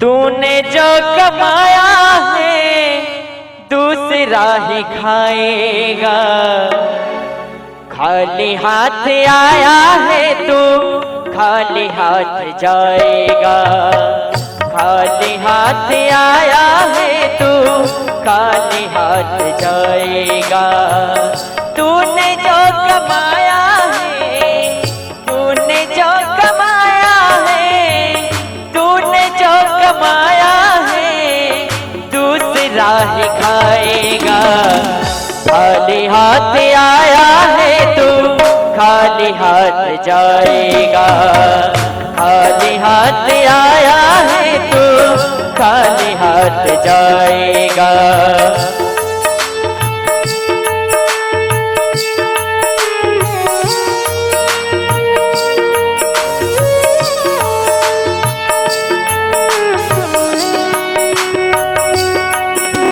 तूने जो कमाया है दूसरा ही खाएगा, खाली हाथ आया है तू खाली हाथ जाएगा, खाली हाथ आया है तू खाली हाथ जाएगा। तूने जो कमाया है, तूने जो कमाया है, तूने जो कमाया है दूसरा ही खाएगा, खाली हाथ आया है तू खाली हाथ जाएगा, खाली हाथ आया है तू खाली हाथ जाएगा।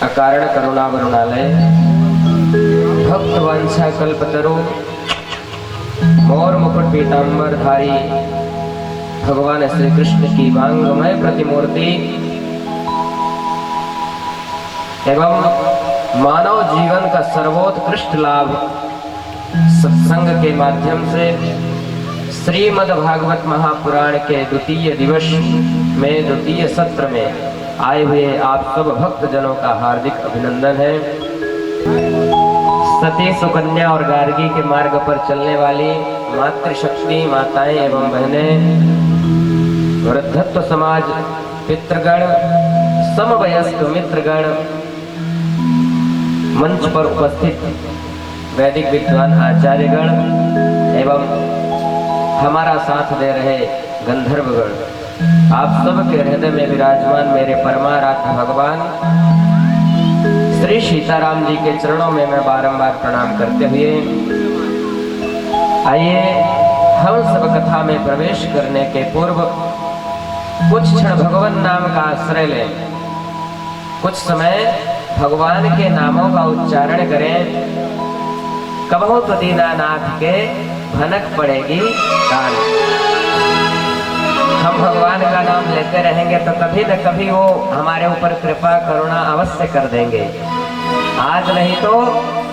अकारण करुणा वरुणालय भक्त वंशा कल्पतरु मोर मुकुट पीतांबर धारी भगवान श्री कृष्ण की वांगमय प्रतिमूर्ति एवं मानव जीवन का सर्वोत्कृष्ट लाभ सत्संग के माध्यम से श्रीमद् भागवत महापुराण के द्वितीय दिवस में द्वितीय सत्र में आए हुए आप सब भक्त जनों का हार्दिक अभिनंदन है। सती सुकन्या और गार्गी के मार्ग पर चलने वाली मातृशक्ति माताएं एवं बहनें, वृद्धत्व समाज पितृगण, समवयस्क मित्रगण, मंच पर उपस्थित वैदिक विद्वान आचार्यगण एवं हमारा साथ दे रहे गंधर्वगण, आप सबके हृदय में विराजमान मेरे परमाराध्य भगवान श्री सीताराम जी के चरणों में मैं बारंबार प्रणाम करते हुए आइए हम सब कथा में प्रवेश करने के पूर्व कुछ क्षण भगवान नाम का आश्रय लें, कुछ समय भगवान के नामों का उच्चारण करें। कबहू तो दीनानाथ के भनक पड़ेगी कान। हम भगवान का नाम लेते रहेंगे तो कभी न कभी वो हमारे ऊपर कृपा करुणा अवश्य कर देंगे। आज नहीं तो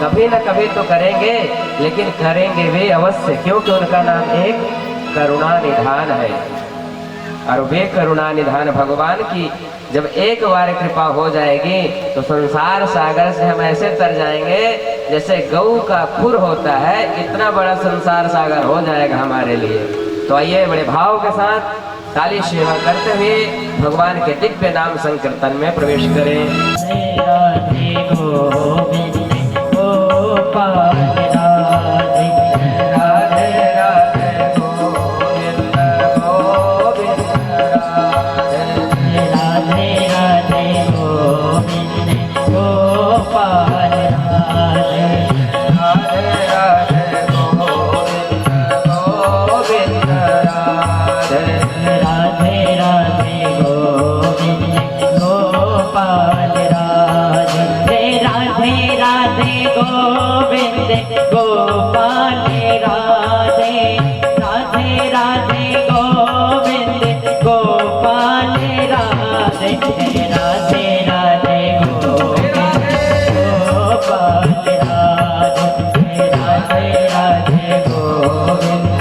कभी न कभी तो करेंगे, लेकिन करेंगे वे अवश्य, क्योंकि उनका नाम एक करुणा निधान है। और वे करुणा निधान भगवान की जब एक बार कृपा हो जाएगी तो संसार सागर से हम ऐसे तर जाएंगे जैसे गऊ का खुर होता है, इतना बड़ा संसार सागर हो जाएगा हमारे लिए। तो आइए बड़े भाव के साथ काली सेवा करते हुए भगवान के दिव्य नाम संकीर्तन में प्रवेश करें। राधे गोविंद गोपाल राधे, राधे राधे गोविंद गोविंद राधे, राधे राधे गोविंद गोपाल राधे, राधे राधे गोविंद गोविंद राधे, राधे राधे गोविंद गोपाल राधे, राधे राधे गोविंद गोपाल राधे, राधे राधे गोविंद गोपाल राधे, राधे राधे गोविंद गोपाल राधे, राधे राधे गोविंद।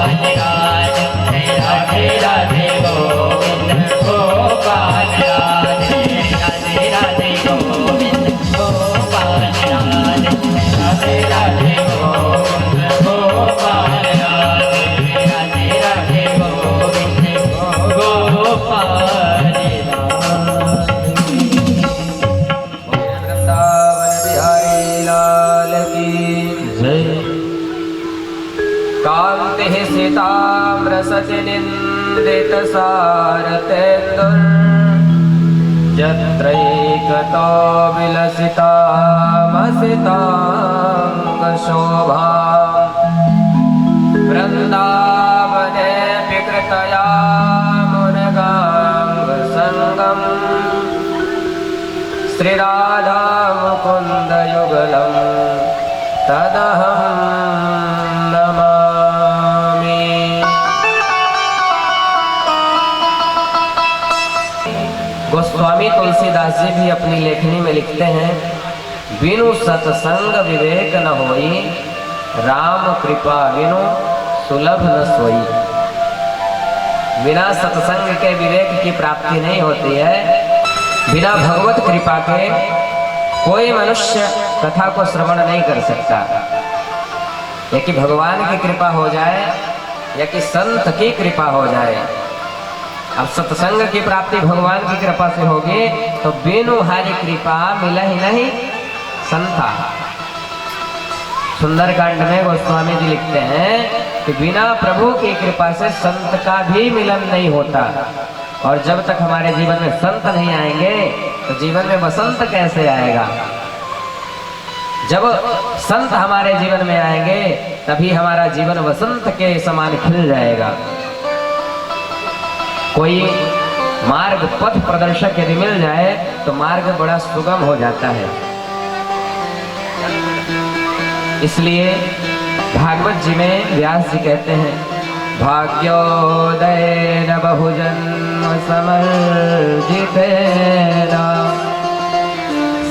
राधे राधे राधे गोविंद गोपाल राधे राधे राधे गोविंद गोपाल राधे राधे राधे गोविंद गोपाल राधे राधे राधे गोविंद गोपाल वृंदावन बिहारी लाल की जय। कांति सीताम्रसति निंदित सारतेन्दुर यत्रैकतो विलसितामसितांग शोभा वृंदावने विकृतया मुनगांग संगम श्रीराधा मुकुंद युगलम तदहं नमामि। गोस्वामी तुलसीदास जी भी अपनी लेखनी में लिखते हैं, बिनु सत्संग विवेक न होई, राम कृपा बिनु सुलभ न सोई। बिना सत्संग के विवेक की प्राप्ति नहीं होती है। बिना भगवत कृपा के कोई मनुष्य कथा को श्रवण नहीं कर सकता। या कि भगवान की कृपा हो जाए या कि संत की कृपा हो जाए। अब सत्संग की प्राप्ति भगवान की कृपा से होगी तो बिनु हरि कृपा मिला ही नहीं संता। सुंदरकांड में गोस्वामी जी लिखते हैं कि बिना प्रभु की कृपा से संत का भी मिलन नहीं होता। और जब तक हमारे जीवन में संत नहीं आएंगे तो जीवन में वसंत कैसे आएगा। जब संत हमारे जीवन में आएंगे तभी हमारा जीवन वसंत के समान खिल जाएगा। कोई मार्ग पथ प्रदर्शक यदि मिल जाए तो मार्ग बड़ा सुगम हो जाता है। इसलिए भागवत जी में व्यास जी कहते हैं, भाग्योदयेन बहुजन्म समर्जितेन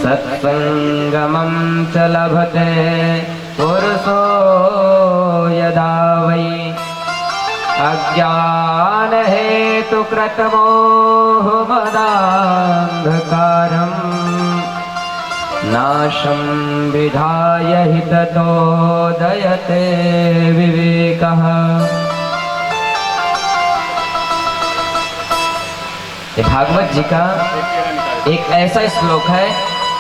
सत्संगमं च लभते पुरुषो यदा वै अज्ञान हेतु कृतमोह मदान्धकारम् नाशं विधाय हि ततो दयते विवेकः। ये भागवत जी का एक ऐसा श्लोक है,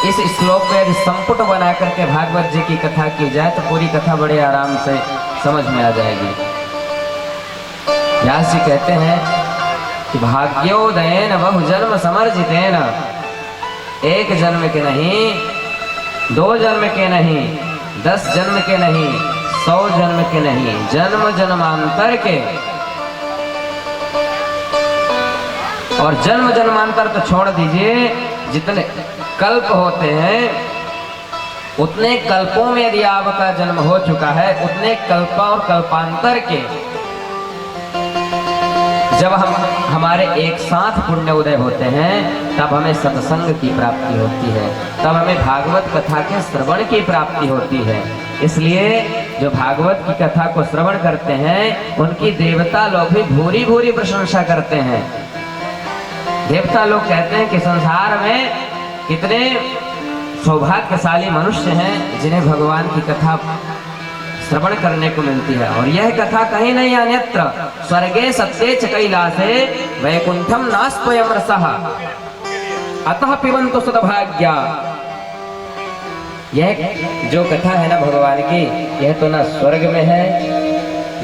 इस श्लोक को यदि संपुट बना करके भागवत जी की कथा की जाए तो पूरी कथा बड़े आराम से समझ में आ जाएगी। व्यास जी कहते हैं कि भाग्योदयेन बहुजन्म समर्जितेन, एक जन्म के नहीं, 2 जन्म के नहीं, 10 जन्म के नहीं, 100 जन्म के नहीं, जन्म जन्मांतर के। और जन्म जन्मांतर तो छोड़ दीजिए, जितने कल्प होते हैं उतने कल्पों में यदि आपका जन्म हो चुका है, उतने कल्प और कल्पांतर के जब हमारे एक साथ पुण्य उदय होते हैं तब हमें सत्संग की प्राप्ति होती है, तब हमें भागवत कथा के श्रवण की प्राप्ति होती है। इसलिए जो भागवत की कथा को श्रवण करते हैं उनकी देवता लोग भी भूरी भूरी प्रशंसा करते हैं। देवता लोग कहते हैं कि संसार में कितने सौभाग्यशाली मनुष्य हैं जिन्हें भगवान की कथा श्रवण करने को मिलती है। और यह कथा कहीं नहीं अन्यत्र, स्वर्गे सत्ये च कैलासे वैकुंठम नास्त्वयं रसः अतः पिबन्तु सद्भाग्या। यह जो कथा है ना भगवान की, यह तो ना स्वर्ग में है,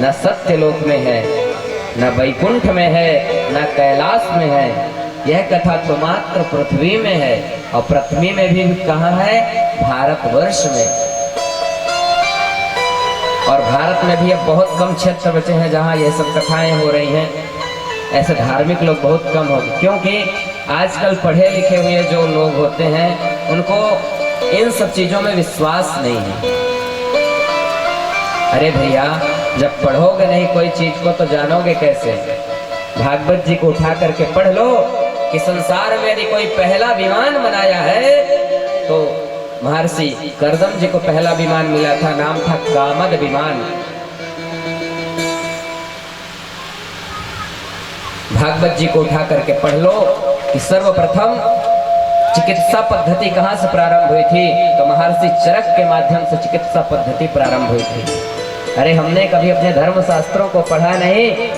न सत्यलोक में है, न वैकुंठ में है, न कैलाश में है। यह कथा तो मात्र पृथ्वी में है, और पृथ्वी में भी कहाँ है? भारतवर्ष में। और भारत में भी अब बहुत कम क्षेत्र बचे हैं जहाँ ये सब कथाएं हो रही हैं। ऐसे धार्मिक लोग बहुत कम हो गए, क्योंकि आजकल पढ़े लिखे हुए जो लोग होते हैं उनको इन सब चीजों में विश्वास नहीं है। अरे भैया, जब पढ़ोगे नहीं कोई चीज को तो जानोगे कैसे? भागवत जी को उठा करके पढ़ लो कि संसार में यदि कोई पहला विमान बनाया है तो महर्षि कर्दम जी को पहला विमान मिला था, नाम था कामद विमान। भागवत जी को उठा करके पढ़ लो कि सर्वप्रथम चिकित्सा पद्धति कहाँ से प्रारंभ हुई थी, तो महर्षि चरक के माध्यम से चिकित्सा पद्धति प्रारंभ हुई थी। अरे हमने कभी अपने धर्म शास्त्रों को पढ़ा नहीं।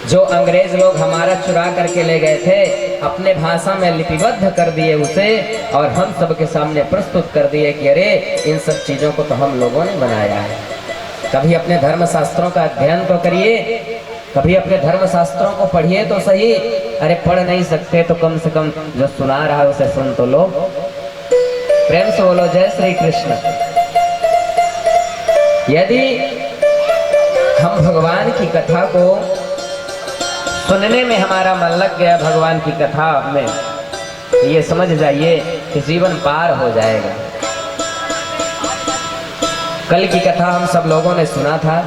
जो अंग्रेज लोग हमारा चुरा करके ले गए थे, अपने भाषा में लिपिबद्ध कर दिए उसे, और हम सबके सामने प्रस्तुत कर दिए कि अरे इन सब चीजों को तो हम लोगों ने बनाया है। कभी अपने धर्म शास्त्रों का अध्ययन तो करिए, कभी अपने धर्म शास्त्रों को पढ़िए तो सही। अरे पढ़ नहीं सकते तो कम से कम जो सुना रहा है उसे सुन तो लो। प्रेम से बोलो जय श्री कृष्ण। यदि हम भगवान की कथा को सुनने में हमारा मन लग गया, भगवान की कथा में, ये समझ जाइए कि जीवन पार हो जाएगा। कल की कथा हम सब लोगों ने सुना था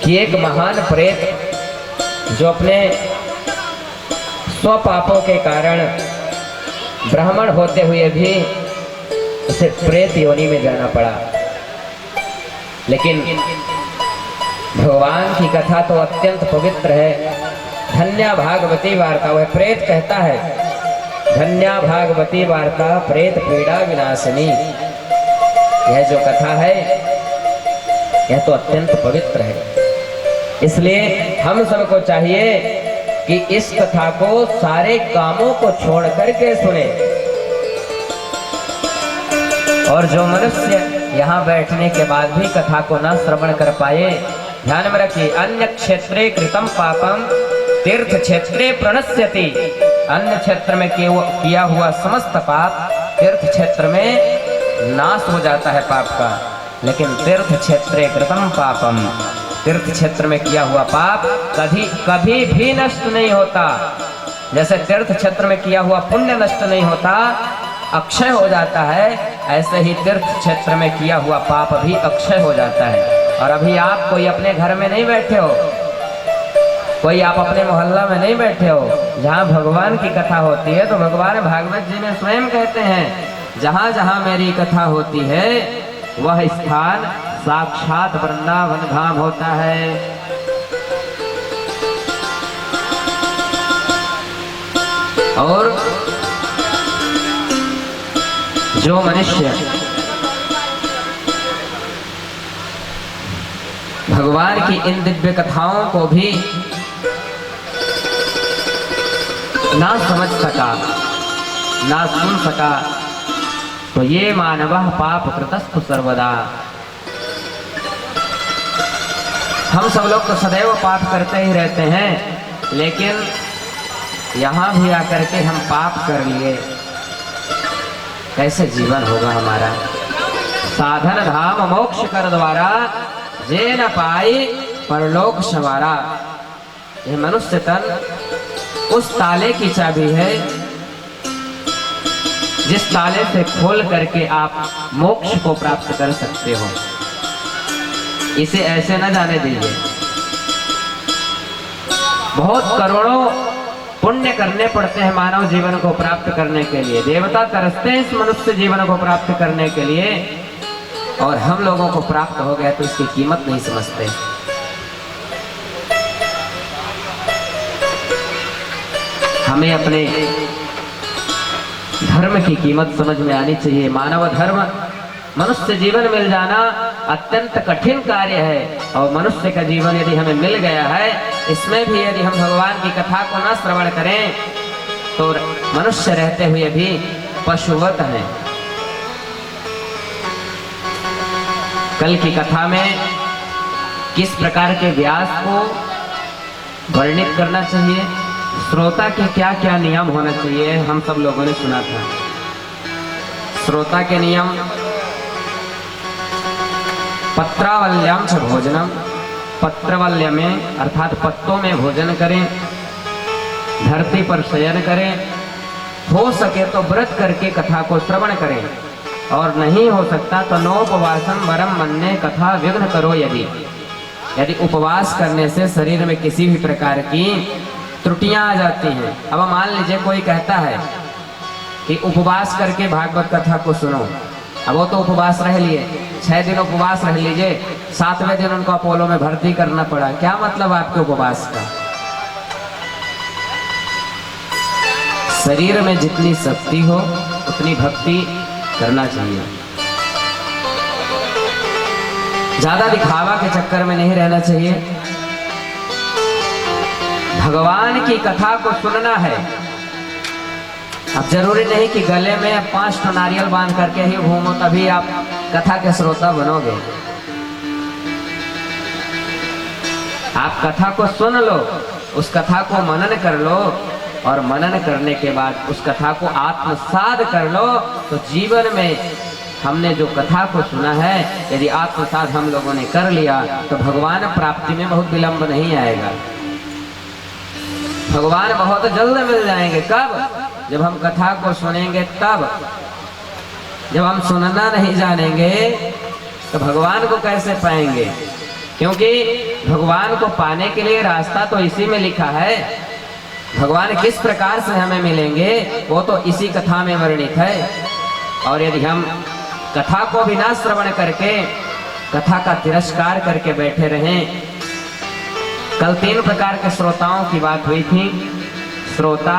कि एक महान प्रेत जो अपने स्वपापों के कारण ब्राह्मण होते हुए भी उसे प्रेत योनि में जाना पड़ा। लेकिन भगवान की कथा तो अत्यंत पवित्र है। धन्या भागवती वार्ता, वह प्रेत कहता है, धन्या भागवती वार्ता प्रेत पीड़ा विनाशिनी। यह जो कथा है यह तो अत्यंत पवित्र है। इसलिए हम सबको चाहिए कि इस कथा को सारे कामों को छोड़ करके सुने। और जो मनुष्य यहाँ बैठने के बाद भी कथा को न श्रवण कर पाए, ध्यान में रखिए, अन्य क्षेत्रे कृतम पापम तीर्थ क्षेत्रे प्रणश्यति। अन्य क्षेत्र में किया हुआ समस्त पाप तीर्थ क्षेत्र में नाश हो जाता है पाप का, लेकिन तीर्थ क्षेत्रे कृतम पापम, तीर्थ क्षेत्र में किया हुआ पाप कभी भी नष्ट नहीं होता। जैसे तीर्थ क्षेत्र में किया हुआ पुण्य नष्ट नहीं होता, अक्षय हो जाता है, ऐसे ही तीर्थ क्षेत्र में किया हुआ पाप भी अक्षय हो जाता है। और अभी आप कोई अपने घर में नहीं बैठे हो, कोई आप अपने मोहल्ला में नहीं बैठे हो, जहाँ भगवान की कथा होती है, तो भगवान भागवत जी में स्वयं कहते हैं, जहाँ जहाँ मेरी कथा होती है वह स्थान साक्षात वृंदावन धाम होता है। और जो मनुष्य भगवान की इन दिव्य कथाओं को भी ना समझ सका, ना सुन सका, तो ये मानवः पाप कृतस्तु सर्वदा। हम सब लोग तो सदैव पाप करते ही रहते हैं, लेकिन यहाँ भी आकर के हम पाप कर लिए, कैसे जीवन होगा हमारा। साधन धाम मोक्ष कर द्वारा जे न पाई परलोक सवारा। यह मनुष्य तन उस ताले की चाबी है जिस ताले से खोल करके आप मोक्ष को प्राप्त कर सकते हो। इसे ऐसे न जाने दीजिए। बहुत करोड़ों पुण्य करने पड़ते हैं मानव जीवन को प्राप्त करने के लिए। देवता तरसते हैं इस मनुष्य जीवन को प्राप्त करने के लिए, और हम लोगों को प्राप्त हो गया तो इसकी कीमत नहीं समझते। हमें अपने धर्म की कीमत समझ में आनी चाहिए। मानव धर्म, मनुष्य जीवन मिल जाना अत्यंत कठिन कार्य है, और मनुष्य का जीवन यदि हमें मिल गया है, इसमें भी यदि हम भगवान की कथा को न श्रवण करें तो मनुष्य रहते हुए भी पशुवत हैं। कल की कथा में किस प्रकार के व्यास को वर्णित करना चाहिए, श्रोता के क्या क्या नियम होना चाहिए, हम सब लोगों ने सुना था। श्रोता के नियम, पत्रावल्याम च भोजनम, पत्रवल्य में अर्थात पत्तों में भोजन करें, धरती पर शयन करें, हो सके तो व्रत करके कथा को श्रवण करें, और नहीं हो सकता तो नोपवासम वरम मन्ने कथा विघ्न करो। यदि उपवास करने से शरीर में किसी भी प्रकार की त्रुटियां आ जाती हैं। अब मान लीजिए कोई कहता है कि उपवास करके भागवत कथा को सुनो, अब वो तो उपवास रह लिए, 6 दिन उपवास रह लीजिए, 7वें दिन उनको अपोलो में भर्ती करना पड़ा। क्या मतलब आपके उपवास का? शरीर में जितनी शक्ति हो उतनी भक्ति करना चाहिए। ज्यादा दिखावा के चक्कर में नहीं रहना चाहिए। भगवान की कथा को सुनना है। अब जरूरी नहीं कि गले में 5 ठो नारियल बांध करके ही घूमो तभी आप कथा के श्रोता बनोगे। आप कथा को सुन लो, उस कथा को मनन कर लो, और मनन करने के बाद उस कथा को आत्मसात कर लो, तो जीवन में हमने जो कथा को सुना है यदि आत्मसात हम लोगों ने कर लिया तो भगवान प्राप्ति में बहुत विलंब नहीं आएगा। भगवान बहुत जल्द मिल जाएंगे। कब? जब हम कथा को सुनेंगे तब। जब हम सुनना नहीं जानेंगे तो भगवान को कैसे पाएंगे? क्योंकि भगवान को पाने के लिए रास्ता तो इसी में लिखा है। भगवान किस प्रकार से हमें मिलेंगे वो तो इसी कथा में वर्णित है। और यदि हम कथा को बिना श्रवण करके कथा का तिरस्कार करके बैठे रहें। कल 3 प्रकार के श्रोताओं की बात हुई थी। श्रोता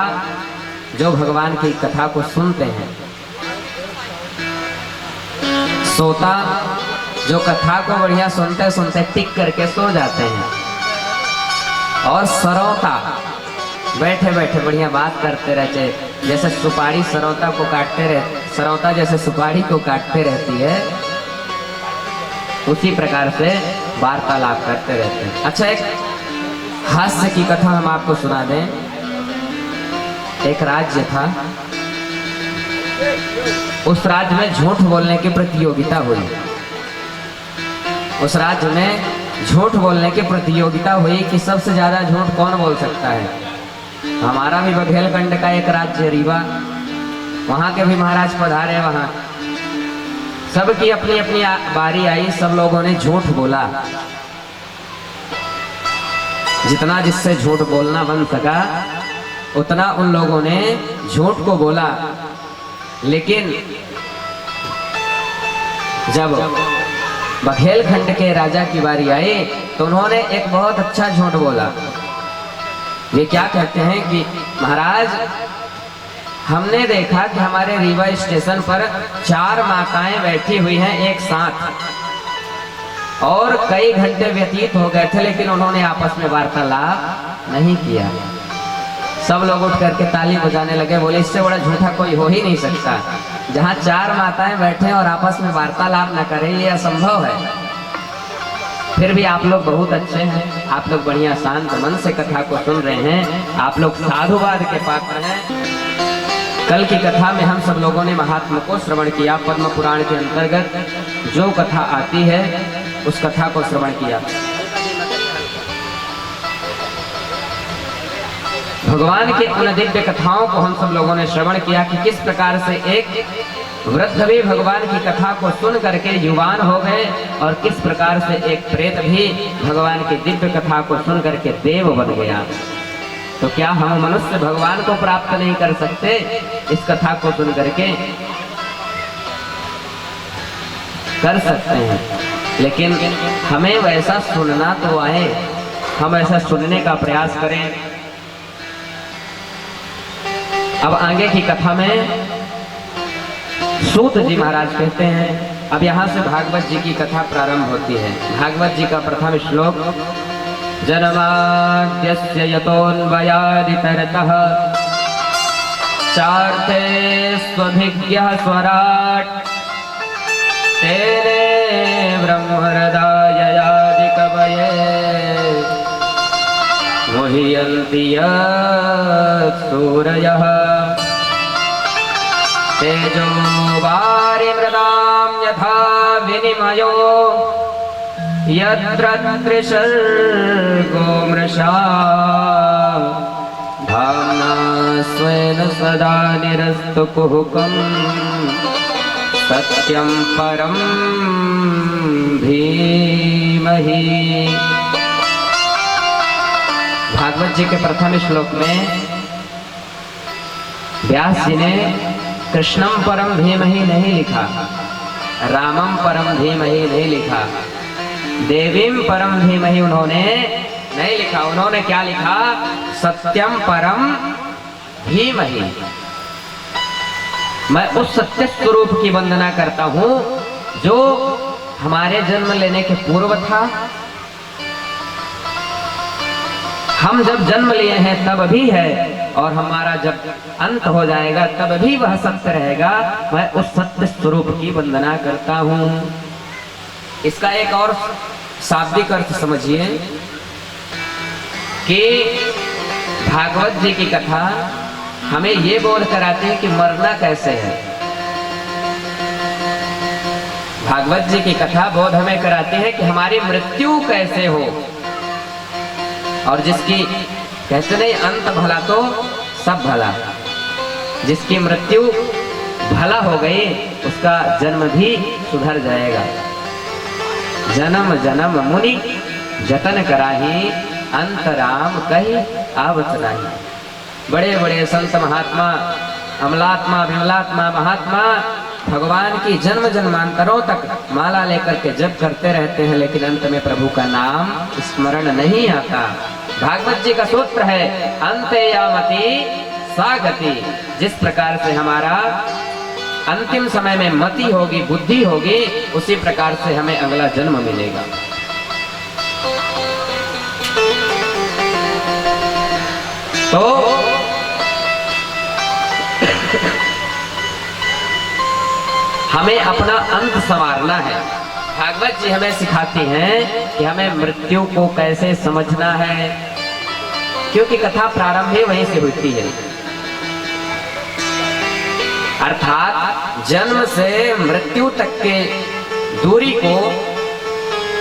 जो भगवान की कथा को सुनते हैं, श्रोता जो कथा को बढ़िया सुनते सुनते टिक करके सो जाते हैं, और श्रोता बैठे बैठे बढ़िया बात करते रहते, जैसे सुपारी सरौता को काटते रहे, सरौता जैसे सुपारी को काटते रहती है उसी प्रकार से वार्तालाप करते रहते हैं। अच्छा, एक हास्य की कथा हम आपको सुना दें। एक राज्य था, उस राज्य में झूठ बोलने की प्रतियोगिता हुई। उस राज्य में झूठ बोलने की प्रतियोगिता हुई कि सबसे ज्यादा झूठ कौन बोल सकता है। हमारा भी बघेलखंड का एक राज्य रीवा, वहां के भी महाराज पधारे। वहां सबकी अपनी अपनी बारी आई, सब लोगों ने झूठ बोला। जितना जिससे झूठ बोलना बन सका उतना उन लोगों ने झूठ को बोला। लेकिन जब बघेलखंड के राजा की बारी आई तो उन्होंने एक बहुत अच्छा झूठ बोला। ये क्या कहते हैं कि महाराज, हमने देखा कि हमारे रीवा स्टेशन पर 4 माताएं बैठी हुई हैं एक साथ, और कई घंटे व्यतीत हो गए थे लेकिन उन्होंने आपस में वार्तालाप नहीं किया। सब लोग उठ करके ताली बजाने लगे, बोले इससे बड़ा झूठा कोई हो ही नहीं सकता। जहां 4 माताएं बैठे और आपस में वार्तालाप न करें, ये असंभव है। फिर भी आप लोग बहुत अच्छे हैं, आप लोग बढ़िया शांत मन से कथा को सुन रहे हैं, आप लोग साधुवाद के पात्र हैं। कल की कथा में हम सब लोगों ने महात्मा को श्रवण किया। पद्म पुराण के अंतर्गत जो कथा आती है उस कथा को श्रवण किया। भगवान के उन दिव्य कथाओं को हम सब लोगों ने श्रवण किया कि किस प्रकार से एक वृद्ध भी भगवान की कथा को सुन करके युवान हो गए, और किस प्रकार से एक प्रेत भी भगवान की दिव्य कथा को सुन करके देव बन गया। तो क्या हम मनुष्य भगवान को प्राप्त नहीं कर सकते इस कथा को सुन करके? कर सकते हैं, लेकिन हमें वैसा सुनना तो आए, हम ऐसा सुनने का प्रयास करें। अब आगे की कथा में सूत जी महाराज कहते हैं, अब यहाँ से भागवत जी की कथा प्रारंभ होती है। भागवत जी का प्रथम श्लोक, जन्माद्यस्य यतोऽन्वयादितरतः चार्थे स्वभिज्ञः स्वराट् तेने ब्रह्महृदाययादिकवये मुह्यन्ति सूरयः तेजो वारिमृदां यथा विनिमयो यत्र त्रिसर्गो मृषा धाम्ना स्वेन सदा निरस्तकुहकं सत्यं परं धीमहि। भागवत जी के प्रथम श्लोक में व्यास जी ने कृष्णम परम धीमहि नहीं लिखा, रामम परम धीमहि नहीं लिखा, देवीम परम धीमहि उन्होंने नहीं लिखा। उन्होंने क्या लिखा? सत्यम परम धीमहि। मैं उस सत्य स्वरूप की वंदना करता हूँ जो हमारे जन्म लेने के पूर्व था। हम जब जन्म लिए हैं तब भी है, और हमारा जब अंत हो जाएगा तब भी वह सत्य रहेगा। मैं उस सत्य स्वरूप की वंदना करता हूँ। इसका एक और शाब्दिक अर्थ समझिए कि भागवत जी की कथा हमें ये बोध कराती है कि मरना कैसे है। भागवत जी की कथा बोध हमें कराती है कि हमारी मृत्यु कैसे हो, और जिसकी कहते नहीं अंत भला तो सब भला, जिसकी मृत्यु भला हो गई उसका जन्म भी सुधर जाएगा। जन्म जन्म मुनि जतन कराही, अंतराम कही आवत नाही। बड़े बड़े संत महात्मा, अमलात्मा विमलात्मा महात्मा भगवान की जन्म जन्मांतरों तक माला लेकर के जप करते रहते हैं, लेकिन अंत में प्रभु का नाम स्मरण नहीं आता। भागवत जी का सूत्र है अंते यामति सा गति। जिस प्रकार से हमारा अंतिम समय में मति होगी, बुद्धि होगी, उसी प्रकार से हमें अगला जन्म मिलेगा। तो हमें अपना अंत संवारना है। भागवत जी हमें सिखाती हैं कि हमें मृत्यु को कैसे समझना है, क्योंकि कथा प्रारंभ ही वहीं से होती है। अर्थात जन्म से मृत्यु तक के दूरी को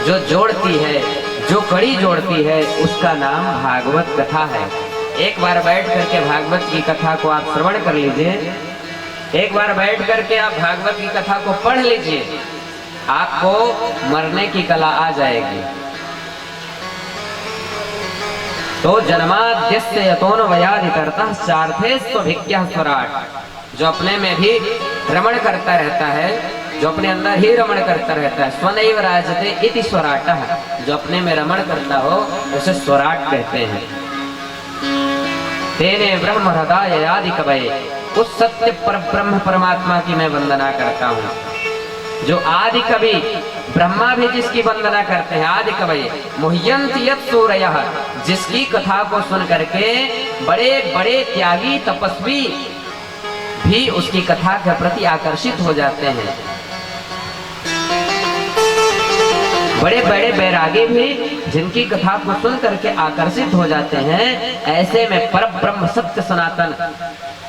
जो जोड़ती है, जो कड़ी जोड़ती है, उसका नाम भागवत कथा है। एक बार बैठ करके भागवत की कथा को आप श्रवण कर लीजिए, एक बार बैठ करके आप भागवत की कथा को पढ़ लीजिए, आपको मरने की कला आ जाएगी। तो जन्माद्यस्य यतोन वयादितरतः चार्थे स्वभिज्ञः स्वराट। जो अपने में भी रमण करता रहता है, जो अपने अंदर ही रमण करता रहता है, स्वनैव राजते इति स्वराटः। जो अपने में रमण करता हो उसे स्वराट कहते हैं। तेने ब्रह्म हृदय आदि कवये। उस सत्य पर ब्रह्म परमात्मा की मैं वंदना करता हूँ, जो आदि कवि ब्रह्मा भी जिसकी वंदना करते हैं। आदि कवि मुह्यन्ति यत् सूरयः। जिसकी कथा को सुन करके बड़े बड़े त्यागी तपस्वी भी उसकी कथा के प्रति आकर्षित हो जाते हैं। बड़े बड़े बैरागी भी जिनकी कथा को सुन करके आकर्षित हो जाते हैं। ऐसे में परम ब्रह्म सत्य सनातन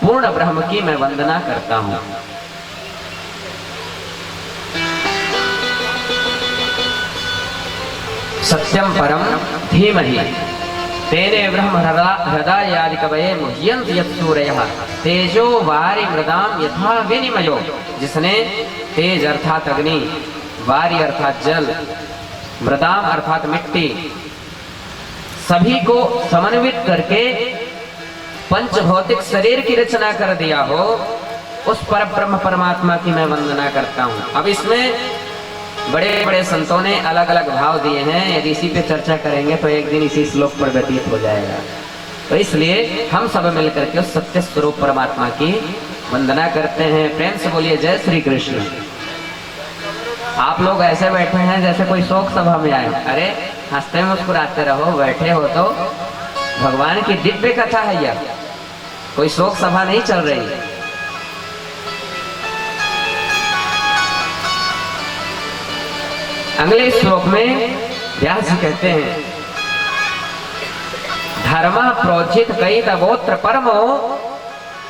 पूर्ण ब्रह्म की मैं वंदना करता हूँ। सत्यम परम धीमहि तेने ब्रह्म हृदय आदि कवये मुह्यन्ति यत् सूरयः तेजो वारि मृदाम यथा विनिमयो। जिसने तेज अर्थात अग्नि, वारि अर्थात जल, मृदाम अर्थात मिट्टी, सभी को समन्वित करके पंचभौतिक शरीर की रचना कर दिया हो, उस पर ब्रह्म परमात्मा की मैं वंदना करता हूँ। अब इसमें बड़े बड़े संतों ने अलग अलग भाव दिए हैं। यदि इसी पे चर्चा करेंगे तो एक दिन इसी श्लोक पर व्यतीत हो जाएगा। तो इसलिए हम सब मिलकर के उस सत्य स्वरूप परमात्मा की वंदना करते हैं। प्रेम से बोलिए जय श्री कृष्ण। आप लोग ऐसे बैठे हैं जैसे कोई शोक सभा में आए। अरे हंसते मुस्कुराते रहो, बैठे हो तो भगवान की दिव्य कथा है यह, कोई शोक सभा नहीं चल रही। अगले श्लोक में व्यास जी कहते हैं धर्म प्रोचित कई तगोत्र परमो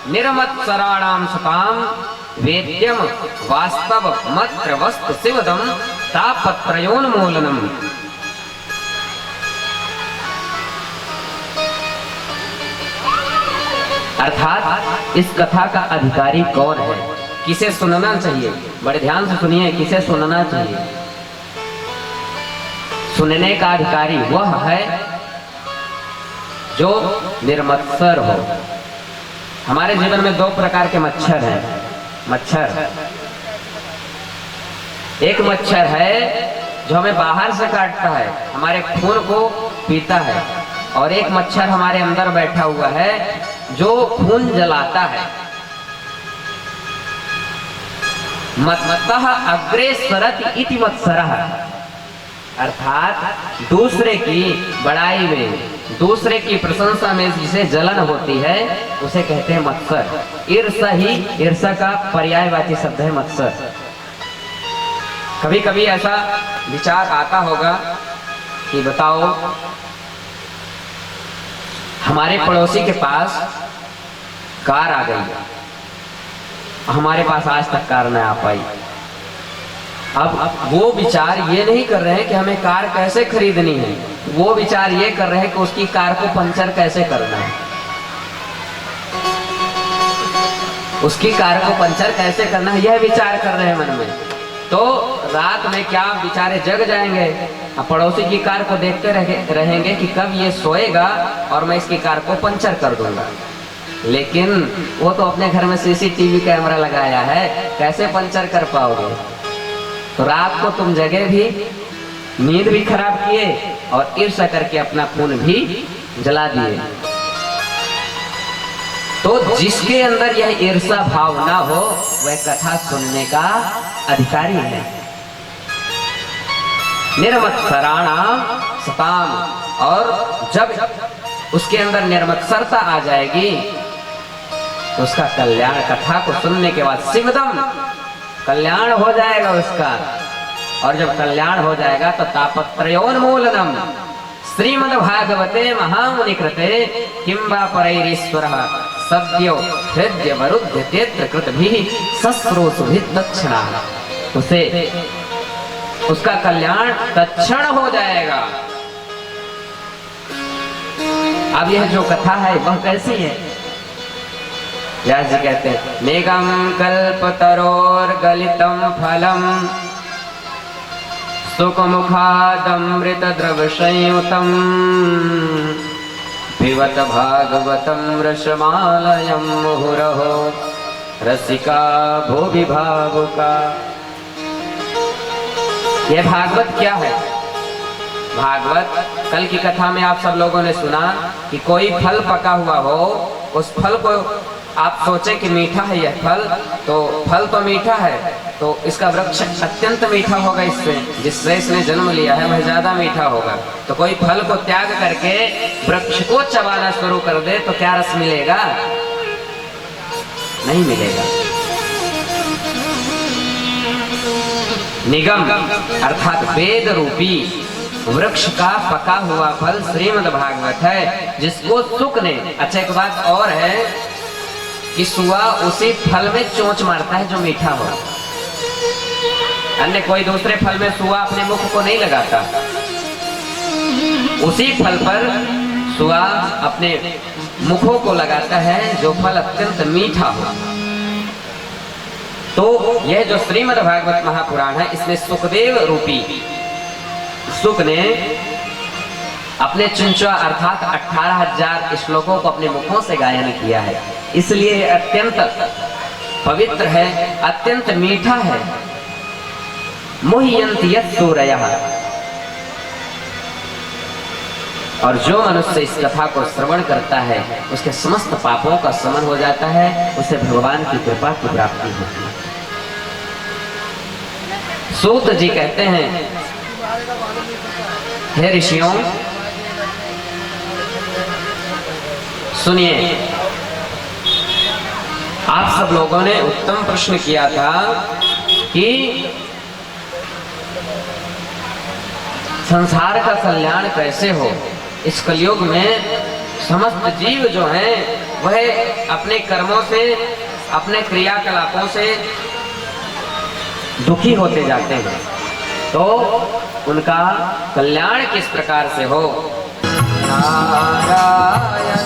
निर्मत्सराणाम सुताम वेद्यम वास्तव मत्र वस्तु शिवदम तापत्रयोन्मूलनम। अर्थात इस कथा का अधिकारी कौन है, किसे सुनना चाहिए। बड़े ध्यान से सुनिए, किसे सुनना चाहिए। सुनने का अधिकारी वह है जो निर्मत्सर हो। हमारे जीवन में दो प्रकार के मच्छर हैं। मच्छर, एक मच्छर है जो हमें बाहर से काटता है, हमारे खून को पीता है, और एक मच्छर हमारे अंदर बैठा हुआ है जो खून जलाता है। मत्तः अग्रे सरति इति मत्सरः, अर्थात दूसरे की बड़ाई में, दूसरे की प्रशंसा में जिसे जलन होती है उसे कहते हैं मत्सर। ईर्ष्या ही ईर्ष्या का पर्यायवाची शब्द है मत्सर। कभी कभी ऐसा विचार आता होगा कि बताओ, हमारे पड़ोसी के पास कार आ गई, हमारे पास आज तक कार न आ पाई। अब वो विचार ये नहीं कर रहे हैं कि हमें कार कैसे खरीदनी है, वो विचार ये कर रहे हैं कि उसकी कार को पंचर कैसे करना है, उसकी कार को पंचर कैसे करना है, यह विचार कर रहे हैं मन में। तो रात में क्या बेचारे जग जाएंगे, पड़ोसी की कार को देखते रहेंगे कि कब ये सोएगा और मैं इसकी कार को पंचर कर दूंगा। लेकिन वो तो अपने घर में सीसीटीवी कैमरा लगाया है, कैसे पंचर कर पाओगे। तो रात को तुम जगे भी, नींद भी खराब किए और ईर्ष्या करके अपना खून भी जला दिए। तो जिसके अंदर यह ईर्ष्या भाव ना हो वह कथा सुनने का अधिकारी है। निर्मत्सराणाम सताम, और जब उसके अंदर निर्मत्सरता आ जाएगी तो उसका कल्याण, कथा को सुनने के बाद सिमदम कल्याण हो जाएगा उसका। और जब कल्याण हो जाएगा तो तापत्रयोन्मूलनम श्रीमद्भागवते महामुनि कृते किंबा परैरीश्वरः सद्यो हृदय वरुध्यतेत्र कृतभिः सस्रोसुभिः दक्षिणा, उसे उसका कल्याण तत्क्षण हो जाएगा। अब यह जो कथा है वह कैसी है? व्यास जी कहते हैं, मेघम कल्पतरोर्गलितं फलम सुखमुखादमृत द्रव संयुतम पिबत भागवतं रसमालयं मुहुरहो रसिका भुवि भावुका। यह भागवत क्या है? भागवत, कल की कथा में आप सब लोगों ने सुना कि कोई फल पका हुआ हो, उस फल को आप सोचे कि मीठा है यह फल, तो फल तो मीठा है, तो इसका वृक्ष अत्यंत मीठा होगा, इससे जिससे इसने जन्म लिया है वह ज्यादा मीठा होगा। तो कोई फल को त्याग करके वृक्ष को चबाना शुरू कर दे तो क्या रस मिलेगा? नहीं मिलेगा। निगम अर्थात वेद रूपी वृक्ष का पका हुआ फल श्रीमद् भागवत है, जिसको सुख ने, अच्छा एक बात और है कि सुआ उसी फल में चोंच मारता है जो मीठा हो, अन्य कोई दूसरे फल में सुआ अपने मुख को नहीं लगाता, उसी फल पर सुआ अपने मुखों को लगाता है जो फल अत्यंत मीठा हो। तो यह जो श्रीमद् भागवत महापुराण है, इसमें सुखदेव रूपी सुख ने अपने चुंचुआ अर्थात 18,000 श्लोकों को अपने मुखों से गायन किया है, इसलिए अत्यंत पवित्र है, अत्यंत मीठा है। मुह्यन्ति यत्सूरयः, और जो मनुष्य इस कथा को श्रवण करता है उसके समस्त पापों का शमन हो जाता है, उसे भगवान की कृपा की प्राप्ति होती है। सूत जी कहते हैं, हे ऋषियों सुनिए, आप सब लोगों ने उत्तम प्रश्न किया था कि संसार का कल्याण कैसे हो। इस कलयुग में समस्त जीव जो हैं वह अपने कर्मों से, अपने क्रियाकलापों से दुखी होते जाते हैं, तो उनका कल्याण किस प्रकार से हो। नारायण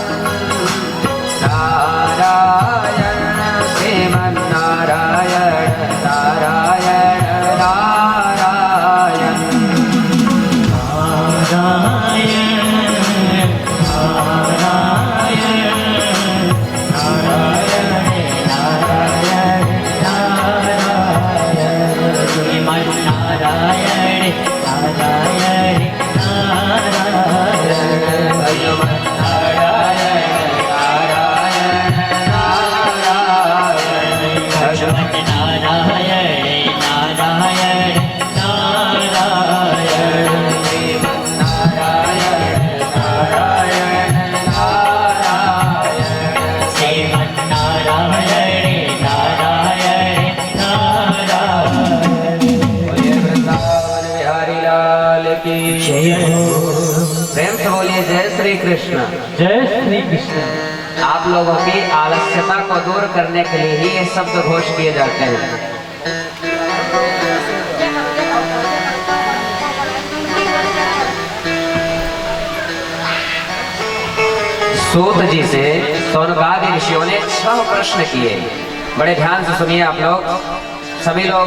नारायण श्रीमन्नारायण नारायण नारायण नारायण श्री कृष्ण। जय श्री कृष्ण। आप लोगों की आलस्यता को दूर करने के लिए ही ये शब्द घोष किए जाते हैं। सूत जी से शौनकादि ऋषियों ने 6 प्रश्न किए। बड़े ध्यान से सुनिए आप लोग, सभी लोग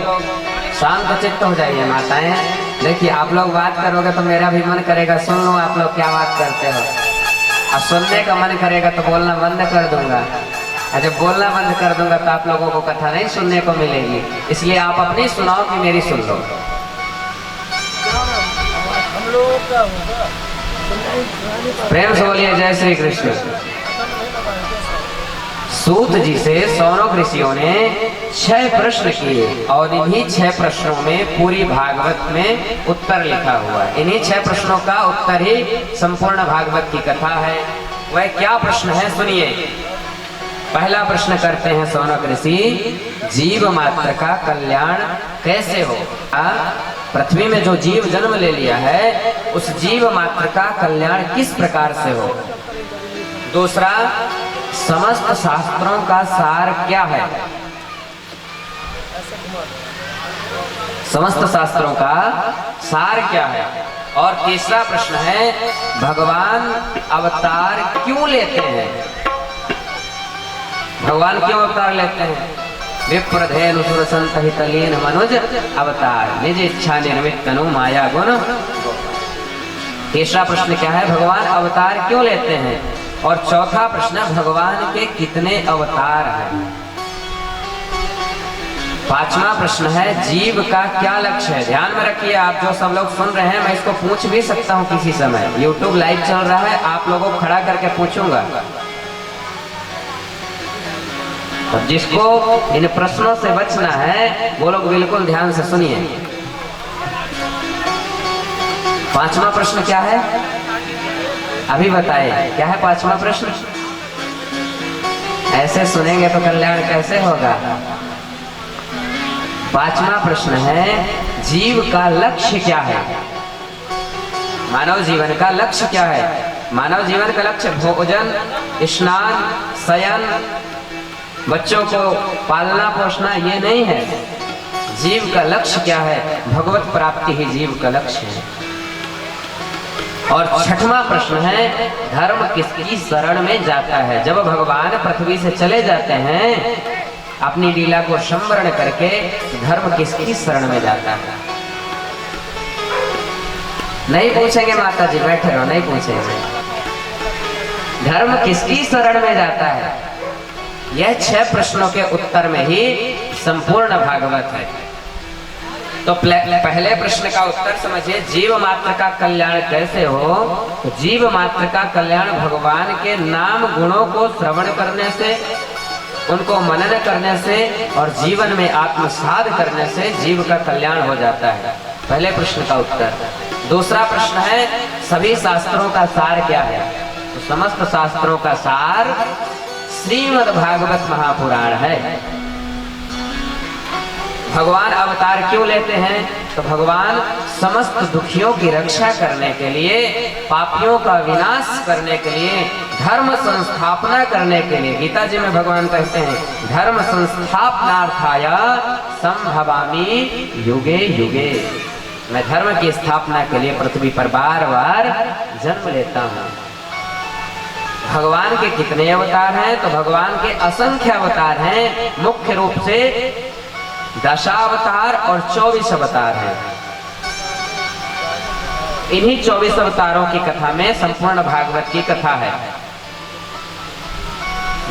शांत चित्त हो जाइए। माताएं देखिए, आप लोग बात करोगे तो मेरा भी मन करेगा सुन लो आप लोग क्या बात करते हो, और सुनने का मन करेगा तो बोलना बंद कर दूंगा, और जब बोलना बंद कर दूंगा तो आप लोगों को कथा नहीं सुनने को मिलेगी। इसलिए आप अपनी सुनाओ कि मेरी सुन लो। प्रेम से बोलिए जय श्री कृष्ण। सूत जी से शौनक ऋषियों ने 6 प्रश्न किए और इन्हीं 6 प्रश्नों में पूरी भागवत में उत्तर लिखा हुआ है। इन्हीं 6 प्रश्नों का उत्तर ही संपूर्ण भागवत की कथा है। वह क्या प्रश्न है सुनिए। पहला प्रश्न करते हैं शौनक ऋषि, जीव मात्र का कल्याण कैसे हो? पृथ्वी में जो जीव जन्म ले लिया है उस जीव मात्र का कल्याण किस प्रकार से हो? दूसरा, समस्त शास्त्रों का सार क्या है? समस्त शास्त्रों का सार क्या है? और तीसरा प्रश्न है, भगवान अवतार क्यों लेते हैं? भगवान क्यों अवतार लेते हैं? विप्रधेनु सुर संत हित लीन मनुज अवतार, निज इच्छा निर्मित तनु माया गुण। तीसरा प्रश्न क्या है? भगवान अवतार क्यों लेते हैं? और चौथा प्रश्न, भगवान के कितने अवतार हैं? पांचवा प्रश्न है, जीव का क्या लक्ष्य है? ध्यान में रखिए, आप जो सब लोग सुन रहे हैं, मैं इसको पूछ भी सकता हूं किसी समय। YouTube लाइव चल रहा है, आप लोगों को खड़ा करके पूछूंगा। तो जिसको इन प्रश्नों से बचना है वो लोग बिल्कुल ध्यान से सुनिए। पांचवा प्रश्न क्या है अभी बताइए, क्या है पांचवा प्रश्न? ऐसे सुनेंगे तो कल्याण कैसे होगा? पांचवा प्रश्न है, जीव का लक्ष्य क्या है? मानव जीवन का लक्ष्य क्या है? मानव जीवन का लक्ष्य भोजन, स्नान, शयन, बच्चों को पालना पोषना ये नहीं है। जीव का लक्ष्य क्या है? भगवत प्राप्ति ही जीव का लक्ष्य है। और छठवां प्रश्न है, धर्म किसकी शरण में जाता है? जब भगवान पृथ्वी से चले जाते हैं अपनी लीला को संवरण करके, धर्म किसकी शरण में जाता है? नहीं पूछेंगे माता जी, बैठे रहो, नहीं पूछेंगे। धर्म किसकी शरण में जाता है? यह 6 प्रश्नों के उत्तर में ही संपूर्ण भागवत है। तो पहले प्रश्न का उत्तर समझिए, जीव मात्र का कल्याण कैसे हो? तो जीव मात्र का कल्याण भगवान के नाम गुणों को श्रवण करने से, उनको मनन करने से और जीवन में आत्मसात करने से जीव का कल्याण हो जाता है। पहले प्रश्न का उत्तर। दूसरा प्रश्न है, सभी शास्त्रों का सार क्या है? तो समस्त शास्त्रों का सार श्रीमद् भागवत महापुराण है। भगवान अवतार क्यों लेते हैं? तो भगवान समस्त दुखियों की रक्षा करने के लिए, पापियों का विनाश करने के लिए, धर्म संस्थापना करने के लिए। गीता जी में भगवान कहते हैं, धर्म संस्थापनार्थाय संभवामि युगे युगे। मैं धर्म की स्थापना के लिए पृथ्वी पर बार बार जन्म लेता हूँ। भगवान के कितने अवतार हैं? तो भगवान के असंख्य अवतार हैं। मुख्य रूप से 10 अवतार और 24 अवतार हैं। इन्हीं 24 अवतारों की कथा में संपूर्ण भागवत की कथा है।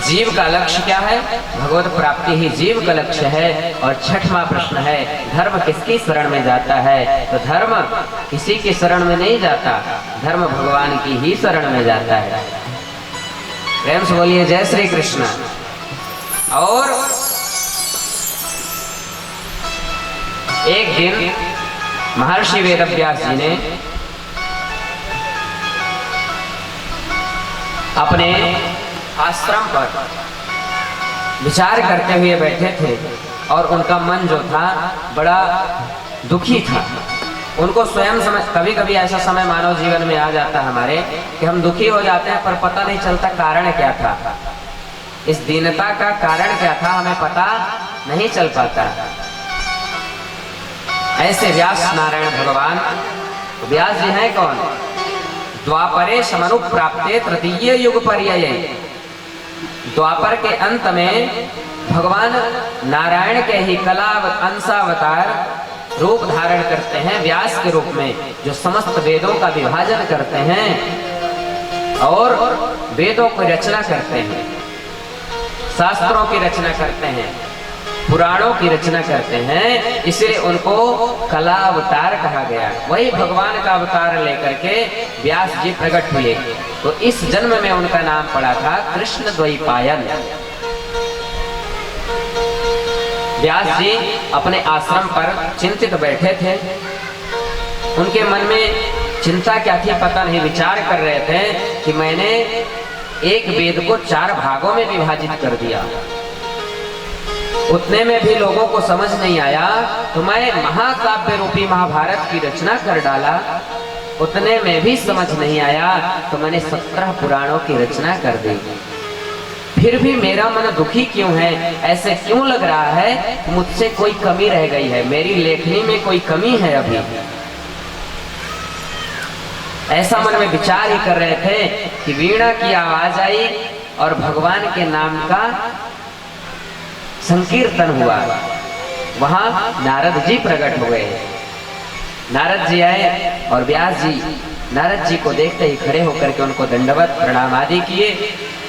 जीव का लक्ष्य क्या है? भगवत प्राप्ति ही जीव का लक्ष्य है। और छठवां प्रश्न है, धर्म किसकी शरण में जाता है? तो धर्म किसी की शरण में नहीं जाता, धर्म भगवान की ही शरण में जाता है। प्रेम से बोलिए जय श्री कृष्ण। और एक दिन महर्षि वेदव्यास जी ने अपने आश्रम पर विचार करते हुए बैठे थे और उनका मन जो था बड़ा दुखी था। उनको स्वयं समझ, कभी कभी ऐसा समय मानव जीवन में आ जाता है हमारे कि हम दुखी हो जाते हैं पर पता नहीं चलता कारण क्या था, इस दीनता का कारण क्या था हमें पता नहीं चल पाता। ऐसे व्यास नारायण भगवान, व्यास जी हैं कौन? द्वापरे समनु प्राप्ते तृतीय युग पर्याय, द्वापर के अंत में भगवान नारायण के ही कला अंशावतार रूप धारण करते हैं व्यास के रूप में, जो समस्त वेदों का विभाजन करते हैं और वेदों की रचना करते हैं, शास्त्रों की रचना करते हैं, पुराणों की रचना करते हैं, इसलिए उनको कला अवतार कहा गया। वही भगवान का अवतार लेकर के व्यास जी प्रकट हुए, तो इस जन्म में उनका नाम पड़ा था कृष्ण द्वैपायन। व्यास जी अपने आश्रम पर चिंतित बैठे थे, उनके मन में चिंता क्या थी पता नहीं, विचार कर रहे थे कि मैंने एक वेद को 4 भागों में विभाजित कर दिया, उतने में भी लोगों को समझ नहीं आया, तो मैं महाकाव्य रूपी महाभारत की रचना कर डाला, उतने में भी समझ नहीं आया, तो मैंने 17 पुराणों की रचना कर दी। फिर भी मेरा मन दुखी क्यों है? ऐसे क्यों लग रहा है मुझसे कोई कमी रह गई है, मेरी लेखनी में कोई कमी है अभी? ऐसा मन में विचार ही कर रहे थे कि वीणा की आवाज आई और भगवान के नाम का संकीर्तन हुआ। वहां नारद जी प्रकट हुए। नारद जी आए और व्यास जी नारद जी को देखते ही खड़े होकर के उनको दंडवत प्रणाम आदि किए,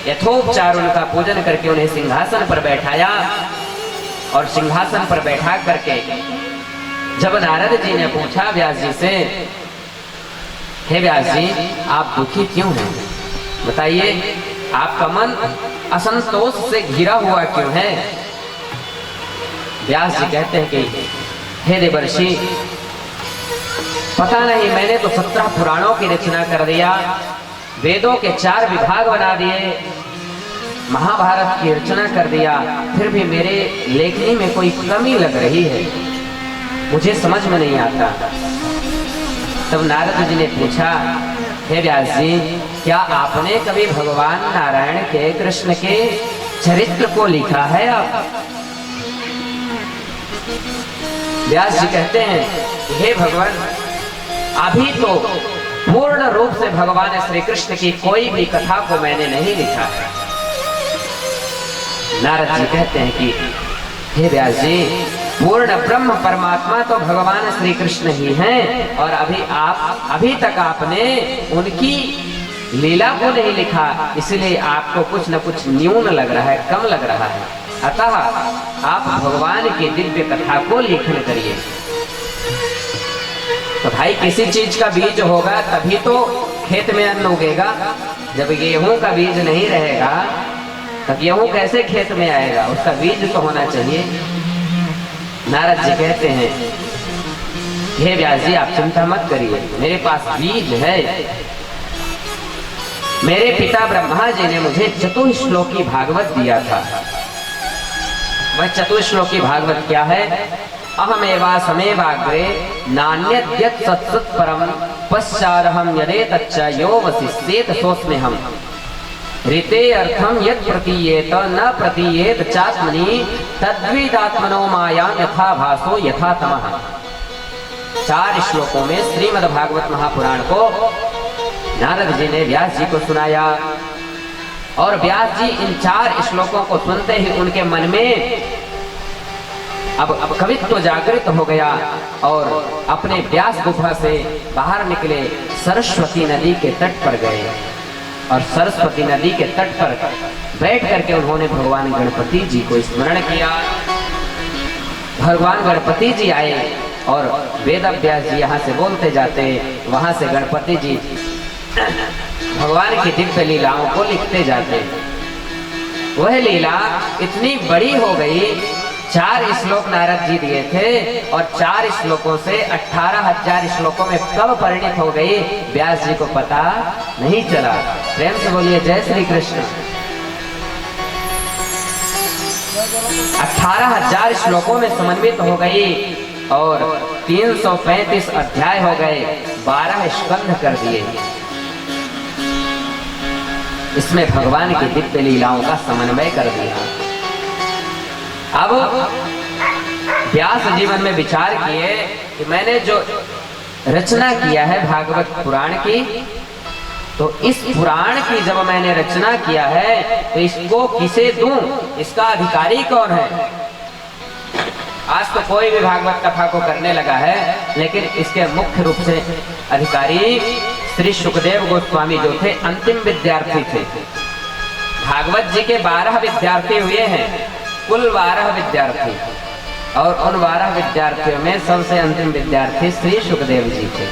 यथोपचार उनका पूजन करके उन्हें सिंहासन पर बैठाया और सिंहासन पर बैठा करके जब नारद जी ने पूछा व्यास जी से, हे व्यास जी आप दुखी क्यों हैं? बताइए आपका मन असंतोष से घिरा हुआ क्यों है? व्यास जी कहते हैं कि हे देवर्षि, पता नहीं मैंने तो 17 पुराणों की रचना कर दिया, वेदों के 4 विभाग बना दिए, महाभारत की रचना कर दिया, फिर भी मेरे लेखनी में कोई कमी लग रही है, मुझे समझ में नहीं आता। तब नारद जी ने पूछा, हे व्यास जी क्या आपने कभी भगवान नारायण के कृष्ण के चरित्र को लिखा है? आप व्यास जी कहते हैं, हे भगवान अभी तो पूर्ण रूप से भगवान श्री कृष्ण की कोई भी कथा को मैंने नहीं लिखा है। नारद जी कहते हैं कि हे व्यास जी पूर्ण ब्रह्म परमात्मा तो भगवान श्री कृष्ण ही हैं और अभी तक आपने उनकी लीला को नहीं लिखा, इसलिए आपको कुछ न कुछ न्यून लग रहा है, कम लग रहा है। अतः आप भगवान की दिव्य कथा को लेखन करिए। तो भाई किसी चीज का बीज होगा तभी तो खेत में अन्न उगेगा, जब गेहूं का बीज नहीं रहेगा तो गेहूं कैसे खेत में आएगा? उसका बीज तो होना चाहिए। नारद जी कहते हैं, हे व्यास जी आप चिंता मत करिए, मेरे पास बीज है। मेरे पिता ब्रह्मा जी ने मुझे चतुश्लोकी भागवत दिया था। वह चतुश्लोकी भागवत क्या है? अहमेवा समेवाग्रे नान्यद्यत् सत्सत् परम पश्चादहं यदेतच्च यो वसिष्येत सोऽस्म्यहम् ऋते अर्थम यत् प्रतीयेत न प्रतीयेत चात्मनि तद्विदात्मनो मायां यथा भासो यथा तमः। 4 श्लोकों में श्रीमद् भागवत महापुराण को नारद जी ने व्यास जी को सुनाया और व्यास जी इन 4 श्लोकों को सुनते ही उनके मन में अब कवित्व जागृत हो गया और अपने व्यास गुफा से बाहर निकले, सरस्वती नदी के तट पर गए और सरस्वती नदी के तट पर बैठ करके उन्होंने भगवान गणपति जी को स्मरण किया। भगवान गणपति जी आए और वेद व्यास जी यहाँ से बोलते जाते, वहां से गणपति जी भगवान की दिव्य लीलाओं को लिखते जाते। वह लीला इतनी बड़ी हो गई, 4 श्लोक नारद जी दिए थे और 4 श्लोकों से 18,000 श्लोकों में कब परिणित हो गई व्यास जी को पता नहीं चला। प्रेम से बोलिए जय श्री कृष्ण। 18,000 श्लोकों में समन्वित हो गई और 335 अध्याय हो गए, 12 स्कंध कर दिए। इसमें भगवान की दिव्य लीलाओं का समन्वय कर दिया। अब व्यास जीवन में विचार किए कि मैंने जो रचना किया है भागवत पुराण की, तो इस पुराण की जब मैंने रचना किया है तो इसको किसे दूं, इसका अधिकारी कौन है। आज तो कोई भी भागवत कथा को करने लगा है, लेकिन इसके मुख्य रूप से अधिकारी श्री सुखदेव गोस्वामी जो थे, अंतिम विद्यार्थी थे। भागवत जी के 12 विद्यार्थी हुए हैं, कुल 12 विद्यार्थी, और उन 12 विद्यार्थियों में सबसे अंतिम विद्यार्थी श्री सुखदेव जी थे।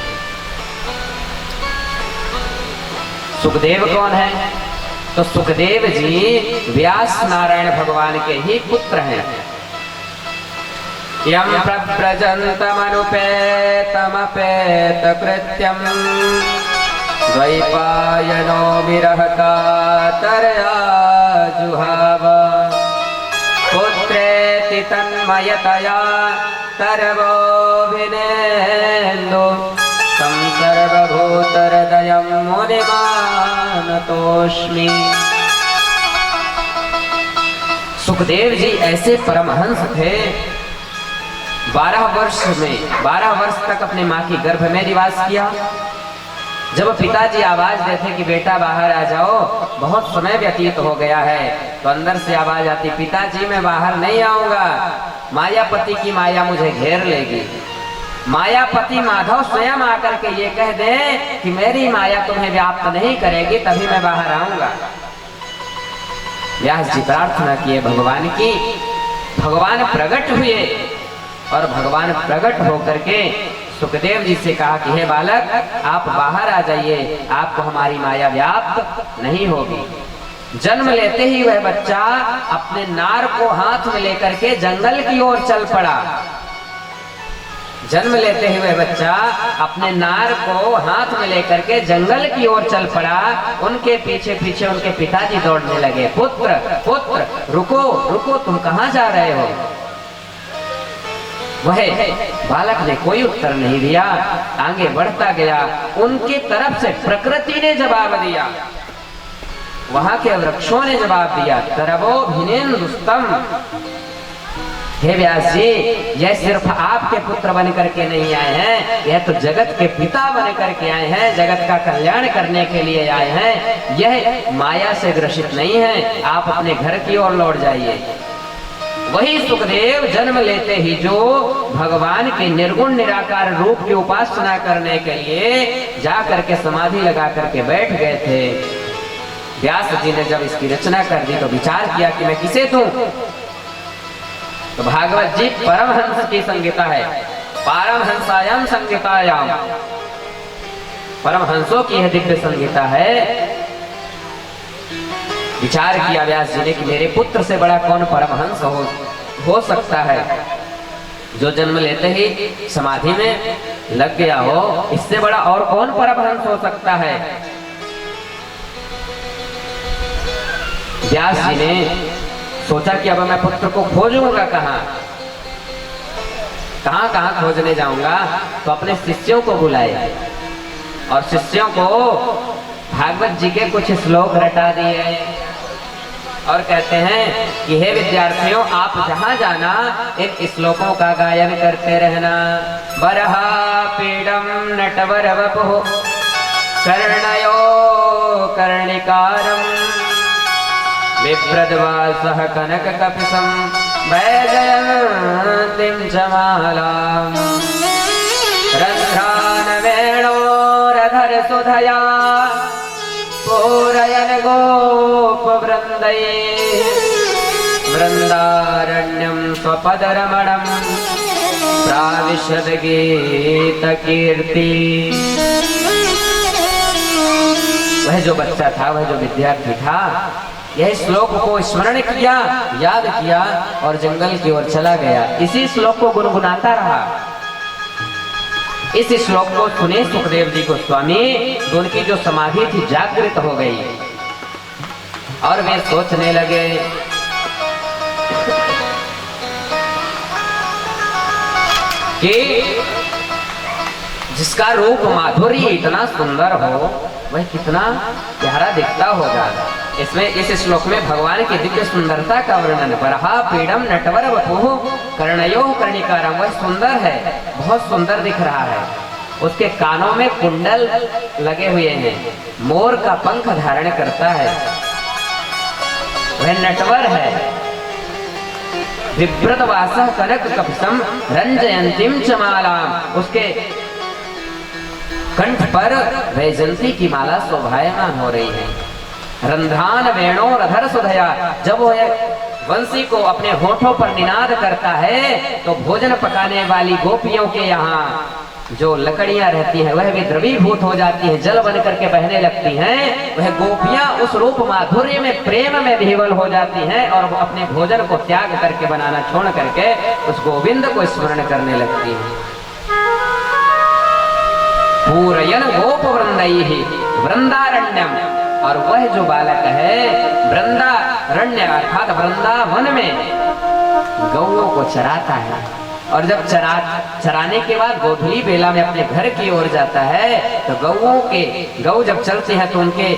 सुखदेव कौन है? तो सुखदेव जी व्यास नारायण भगवान के ही पुत्र हैं। यम प्रव्रजन्तमनुपेतमपेत कृत्यम द्वैपायनो विरह कातरया जुहाव पुत्रेति तन्मयतया सर्वोऽभिनेन्दु तं सर्वभूतहृदयं मुनिमानतोऽस्मि। सुखदेव जी ऐसे परमहंस थे, 12 वर्ष तक अपने माँ की गर्भ में निवास किया। जब पिताजी आवाज देते कि बेटा बाहर आ जाओ, बहुत समय व्यतीत हो गया है, तो अंदर से आवाज आती, पिताजी मैं बाहर नहीं आऊंगा, मायापति की माया मुझे घेर लेगी। मायापति माधव स्वयं आकर के ये कह दे कि मेरी माया तुम्हें व्याप्त नहीं करेगी, तभी मैं बाहर आऊंगा। व्यास जी प्रार्थना किए भगवान की, भगवान प्रकट हुए, और भगवान प्रकट होकर के सुखदेव जी से कहा कि हे बालक, आप बाहर आ जाइए, आपको हमारी माया व्याप्त नहीं होगी। जन्म लेते ही वह बच्चा अपने नार को हाथ में लेकर के जंगल की ओर चल पड़ा। जन्म लेते ही वह बच्चा अपने नार को हाथ में लेकर के जंगल की ओर चल पड़ा। उनके पीछे पीछे उनके पिताजी दौड़ने लगे, पुत्र पुत्र रुको रुको, तुम कहाँ जा रहे हो। वह बालक ने कोई उत्तर नहीं दिया, आगे बढ़ता गया। उनके तरफ से प्रकृति ने जवाब दिया, वहां के वृक्षों ने जवाब दिया, तरवो भिनेन्दुस्तम। हे व्यास जी, यह सिर्फ आपके पुत्र बन करके नहीं आए हैं, यह तो जगत के पिता बन करके आए हैं, जगत का कल्याण करने के लिए आए हैं। यह माया से ग्रसित नहीं है, आप अपने घर की ओर लौट जाइए। वही सुखदेव जन्म लेते ही जो भगवान के निर्गुण निराकार रूप की उपासना करने के लिए जा करके समाधि लगा करके बैठ गए थे। व्यास जी ने जब इसकी रचना कर दी तो विचार किया कि मैं किसे दूं। तो भागवत जी परमहंस की संहिता है, पारमहंसायाम संहितायाम, परमहंसों की यह दिव्य संहिता है। विचार किया व्यास जी ने कि मेरे पुत्र से बड़ा कौन परमहंस हो सकता है, जो जन्म लेते ही समाधि में लग गया हो, इससे बड़ा और कौन परमहंस हो सकता है। व्यास जी ने सोचा कि अब मैं पुत्र को खोजूंगा कहाँ कहाँ खोजने जाऊंगा। तो अपने शिष्यों को बुलाए और शिष्यों को भागवत जी के कुछ श्लोक रटा दिए और कहते हैं कि हे विद्यार्थियों, आप जहां जाना इन श्लोकों का गायन करते रहना। बरहा पीडम नटवर वपुः कर्णयो कर्णिकारम विप्रद्वासः कनक कपिसं वैजयन्तीं च मालाम् रन्ध्रान वेणोरधर सुधया पूरयन् गोपवृन्दैः वृन्दारण्यं स्वपदरमणं प्राविशद गीतकीर्ति। वह जो बच्चा था, वह जो विद्यार्थी था, यह श्लोक को स्मरण किया, याद किया और जंगल की ओर चला गया। इसी श्लोक को गुनगुनाता रहा। इस श्लोक को सुने सुखदेव जी गोस्वामी, तो उनकी जो समाधि थी जागृत हो गई और वे सोचने लगे कि जिसका रूप माधुर्य इतना सुंदर हो वह कितना प्यारा दिखता होगा। इसमें इस श्लोक में भगवान की दिव्य सुंदरता का वर्णन, बरहा पीड़म नटवर वपुः कर्णयोः कर्णिकारम, वह सुंदर है, बहुत सुंदर दिख रहा है। उसके कानों में कुंडल लगे हुए हैं, मोर का पंख धारण करता है, वह नटवर है। विव्रत वासः कनक कपसम रंजयंतीम च मालाम, उसके कंठ पर वैजंती की माला शोभायमान हो रही है। रंध्रान वेणो रधर सुधया, जब वह वंशी को अपने होठों पर निनाद करता है तो भोजन पकाने वाली गोपियों के यहाँ जो लकड़ियां रहती हैं वह भी द्रवीभूत हो जाती हैं, जल बन करके बहने लगती हैं। वह गोपियां उस रूप माधुर्य में प्रेम में विह्वल हो जाती हैं और वो अपने भोजन को त्याग करके बनाना छोड़ करके उस गोविंद को स्मरण करने लगती हैं। पूरयन गोप वृंदैहि वृंदारण्यम, और वह जो बालक है वृंदारण्य अर्थात वृंदावन में गौओं को चराता है। और जब चराने के बाद गोधूली बेला में अपने घर की ओर जाता है तो गौ जब चलती है तो उनके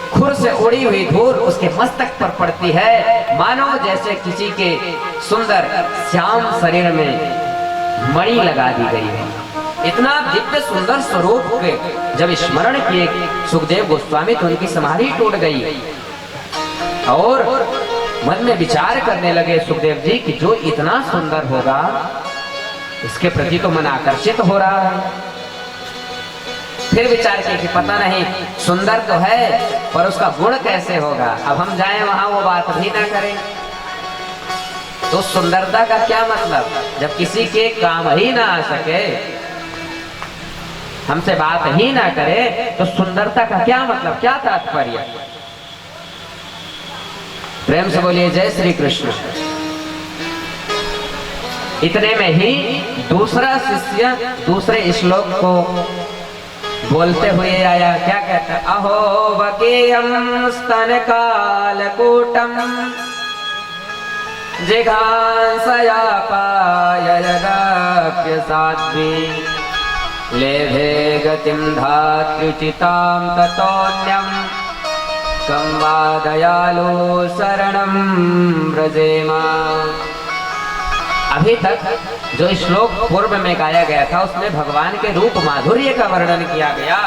खुर से उड़ी हुई धूल उसके मस्तक पर पड़ती है, मानो जैसे किसी के सुंदर श्याम शरीर में मणि लगा दी गई है। इतना दिव्य सुंदर स्वरूप के जब स्मरण किए सुखदेव गोस्वामी तो उनकी समाधि टूट गई और मन में विचार करने लगे सुखदेव जी कि जो इतना सुंदर होगा इसके प्रति तो मन आकर्षित हो रहा है। फिर विचार किए कि पता नहीं, सुंदर तो है पर उसका गुण कैसे होगा, अब हम जाएं वहां वो बात भी ना करें तो सुंदरता का क्या मतलब, जब किसी के काम ही ना आ सके, हमसे बात ही ना करे तो सुंदरता का क्या मतलब, क्या तात्पर्य। प्रेम से बोलिए जय श्री कृष्ण। इतने में ही दूसरा शिष्य दूसरे श्लोक को बोलते हुए आया, क्या कहता, अहो वकीयम स्तन कालकूटम जिघांसया पाययदाप्य साध्वी लेभे गतिं धात्युचितां ततोऽन्यं कं वा दयालु शरणं व्रजेमा। अभी तक जो श्लोक पूर्व में गाया गया था उसमें भगवान के रूप माधुर्य का वर्णन किया गया,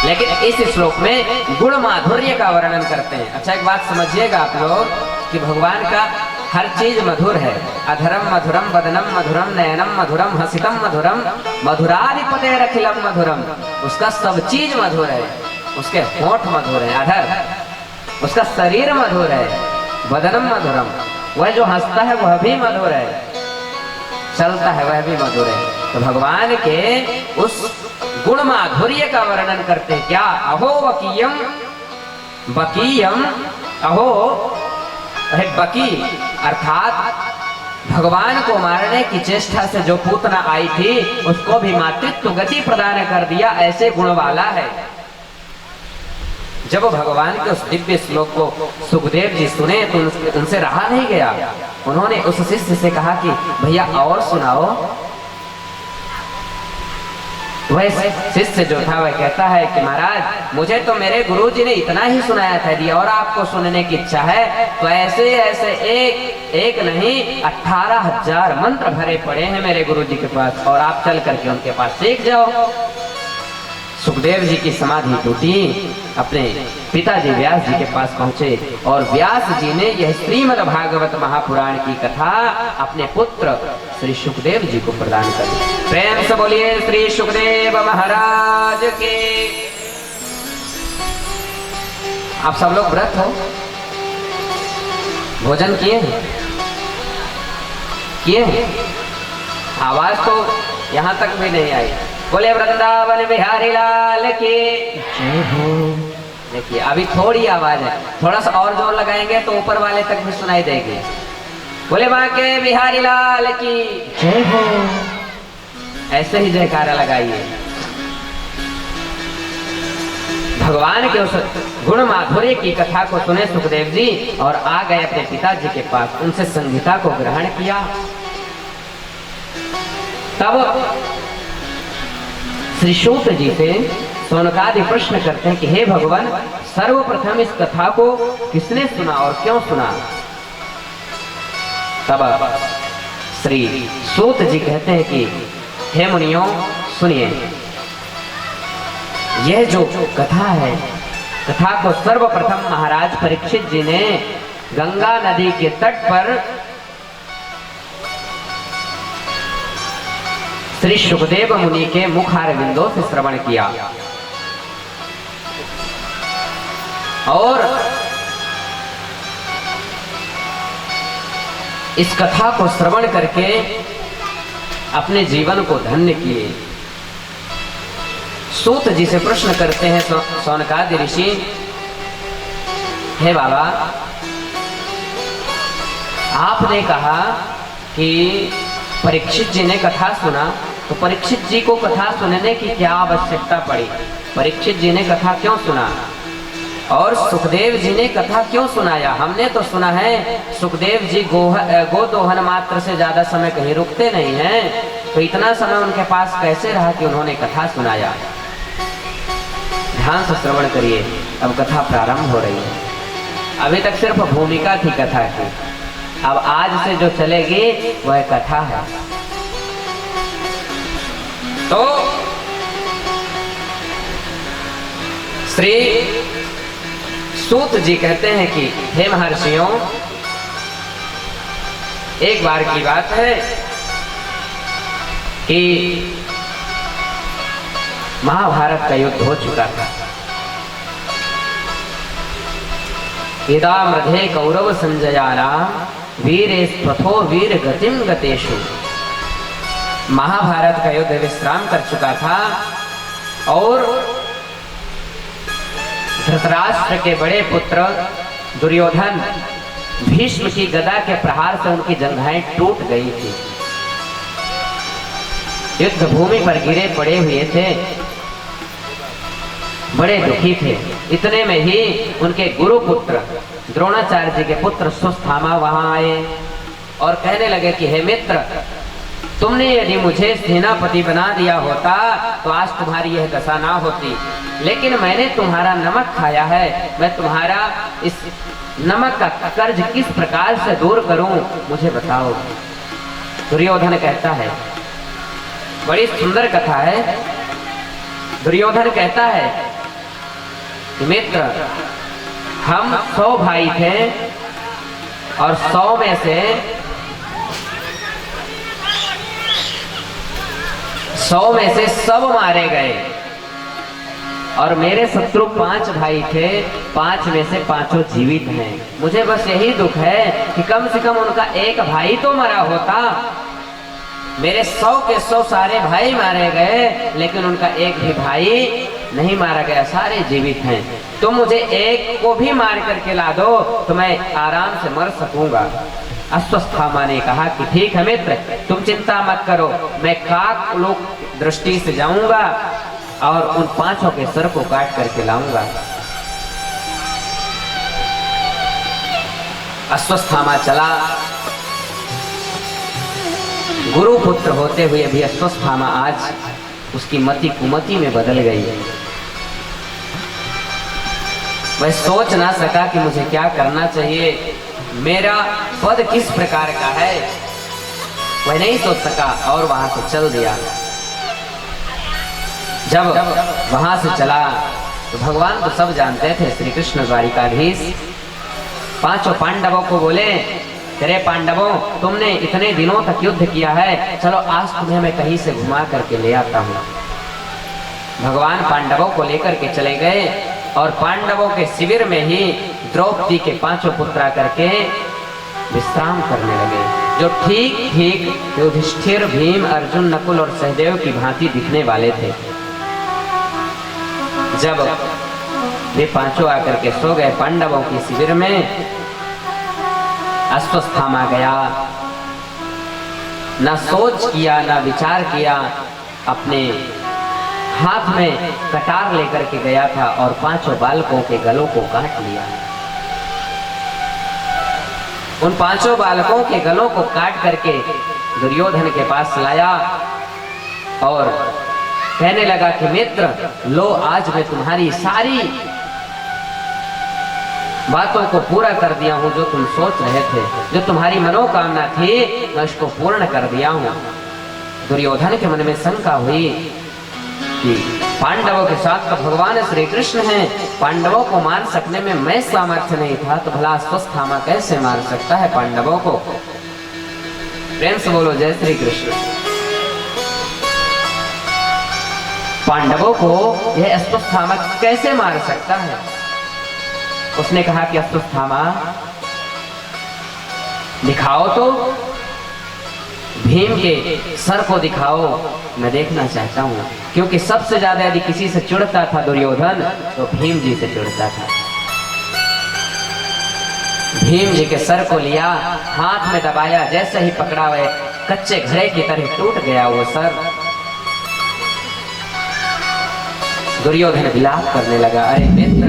लेकिन इस श्लोक में गुण माधुर्य का वर्णन करते हैं। अच्छा एक बात समझिएगा आप लोग कि भगवान का हर चीज मधुर है। अधरम मधुरम वदनम मधुरम नयनम मधुरम हसितम मधुरम मधुराधिपते रखिलम मधुरम, उसका सब चीज मधुर है। उसके होठ मधुर है, अधर, उसका शरीर मधुर है, वदनम मधुरम, वह जो हंसता है वह भी मधुर है, चलता है वह भी मधुर है। तो भगवान के उस गुण माधुर्य का वर्णन करते हैं। क्या, अहो वकीयम, बकीयम, अहो है बकी अर्थात भगवान को मारने की चेष्टा से जो पूतना आई थी उसको भी मातृत्व गति प्रदान कर दिया, ऐसे गुण वाला है। जब भगवान के उस दिव्य श्लोक को सुखदेव जी सुने तो उनसे रहा नहीं गया। उन्होंने उस शिष्य से कहा कि भैया और सुनाओ। वह शिष्य जो था वह कहता है कि महाराज मुझे तो मेरे गुरुजी ने इतना ही सुनाया था, यदि और आपको सुनने की इच्छा है तो ऐसे ऐसे एक नहीं 18,000 मंत्र भरे पड़े हैं मेरे गुरुजी के पास, और आप चल करके उनके पास सीख जाओ। सुखदेव जी की समाधि टूटी, अपने पिताजी व्यास जी के पास पहुंचे और व्यास जी ने यह श्रीमद् भागवत महापुराण की कथा अपने पुत्र श्री सुखदेव जी को प्रदान कर दी। प्रेम से बोलिए श्री सुखदेव महाराज के। आप सब लोग व्रत हो, भोजन किए हैं? किए हैं? आवाज तो यहां तक भी नहीं आई। बोले वृंदावन बिहारी लाल की जय हो। देखिए अभी थोड़ी आवाज है, थोड़ा सा और जोर लगाएंगे तो ऊपर वाले तक भी सुनाई देगी। बोले बांके बिहारी लाल की जय हो। ऐसे ही जयकारा लगाइए। भगवान के उस गुण माधुर्य की कथा को सुने सुखदेव जी और आ गए अपने पिताजी के पास, उनसे संहिता को ग्रहण किया। तब श्री सूत जी से शौनकादि प्रश्न करते हैं कि हे भगवान, सर्वप्रथम इस कथा को किसने सुना और क्यों सुना? तब श्री सूत जी कहते हैं कि हे मुनियों, सुनिए, यह जो कथा है, कथा को सर्वप्रथम महाराज परीक्षित जी ने गंगा नदी के तट पर श्री सुखदेव मुनि के मुखारविंदों से श्रवण किया और इस कथा को श्रवण करके अपने जीवन को धन्य किए। सूत जी से प्रश्न करते हैं शौनकादि ऋषि, हे बाबा, आपने कहा कि परीक्षित जी ने कथा सुना, तो परीक्षित जी को कथा सुनने की क्या आवश्यकता पड़ी? परीक्षित जी ने कथा क्यों सुना और सुखदेव जी ने कथा क्यों सुनाया? हमने तो सुना है सुखदेव जी गोदोहन मात्र से ज्यादा समय कहीं रुकते नहीं हैं, तो इतना समय उनके पास कैसे रहा कि उन्होंने कथा सुनाया? ध्यान से श्रवण करिए, अब कथा प्रारंभ हो रही है। अभी तक सिर्फ भूमिका थी कथा की, अब आज से जो चलेगी वह कथा है। तो श्री सूत जी कहते हैं कि हे महर्षियों, एक बार की बात है कि महाभारत का युद्ध हो चुका था। यदा मृधे कौरव संजयाना वीरेस्त्वथो वीर गतिम गतेषु। महाभारत का युद्ध विश्राम कर चुका था और धृतराष्ट्र के बड़े पुत्र दुर्योधन भीष्म की गदा के प्रहार से उनकी जंघाएं टूट गई थी, युद्ध भूमि पर गिरे पड़े हुए थे, बड़े दुखी थे। इतने में ही उनके गुरु पुत्र द्रोणाचार्य जी के पुत्र सुस्थामा वहां आए और कहने लगे कि हे मित्र, तुमने यदि मुझे सेनापति बना दिया होता तो आज तुम्हारी यह दशा ना होती, लेकिन मैंने तुम्हारा नमक खाया है, मैं तुम्हारा इस नमक का कर्ज किस प्रकार से दूर करूं, मुझे बताओ। दुर्योधन कहता है, बड़ी सुंदर कथा है। दुर्योधन कहता है कि मित्र, हम 100 भाई थे और 100 में से सब मारे गए और मेरे शत्रु 5 भाई थे, 5 में से 5 जीवित हैं। मुझे बस यही दुख है कि कम से कम उनका एक भाई तो मरा होता। मेरे 100 के 100 सारे भाई मारे गए, लेकिन उनका एक भी भाई नहीं मारा गया, सारे जीवित हैं। तुम मुझे एक को भी मार करके ला दो तो मैं आराम से मर सकूंगा। अश्वस्थामा ने कहा कि ठीक है मित्र, तुम चिंता मत करो, मैं काक लोक दृष्टि से जाऊंगा और उन 5 के सर को काट करके लाऊंगा। अश्वस्थामा चला। गुरु पुत्र होते हुए भी अश्वस्थामा आज उसकी मति कुमति में बदल गई। वह सोच ना सका कि मुझे क्या करना चाहिए, मेरा पद किस प्रकार का है, वह नहीं सोच सका और वहां से चल दिया। जब वहां से चला तो भगवान तो सब जानते थे, श्री कृष्ण द्वारिकाधीश 5 पांडवों को बोले, तेरे पांडवों, तुमने इतने दिनों तक युद्ध किया है, चलो आज तुम्हें मैं कहीं से घुमा करके ले आता हूँ। भगवान पांडवों को लेकर के चले गए और पांडवों के शिविर में ही द्रौपदी के 5 पुत्र आकर के विश्राम करने लगे, जो ठीक ठीक युधिष्ठिर, भीम, अर्जुन, नकुल और सहदेव की भांति दिखने वाले थे। जब वे 5 आकर के सो गए पांडवों के शिविर में, अश्वस्थामा गया, ना सोच किया ना विचार किया, अपने हाथ में कटार लेकर के गया था और 5 बालकों के गलों को काट लिया। उन 5 बालकों के गलों को काट करके दुर्योधन के पास लाया और कहने लगा कि मित्र, लो आज मैं तुम्हारी सारी बातों को पूरा कर दिया हूं। जो तुम सोच रहे थे, जो तुम्हारी मनोकामना थी, मैं उसको पूर्ण कर दिया हूं। दुर्योधन के मन में शंका हुई कि पांडवों के साथ तो भगवान श्री कृष्ण हैं, पांडवों को मार सकने में मैं सामर्थ्य नहीं था, तो भला अश्वत्थामा कैसे मार सकता है पांडवों को। प्रेम से बोलो जय श्री कृष्ण। पांडवों को यह अश्वत्थामा कैसे मार सकता है। उसने कहा कि अश्वत्थामा दिखाओ तो, भीम के सर को दिखाओ, मैं देखना चाहता हूं। क्योंकि सबसे ज्यादा यदि किसी से चिढ़ता था दुर्योधन, तो भीम जी से चिढ़ता था। भीम जी के सर को लिया, हाथ में दबाया, जैसे ही पकड़ा हुए कच्चे घड़े की तरह टूट गया वो सर। दुर्योधन विलाप करने लगा, अरे मित्र,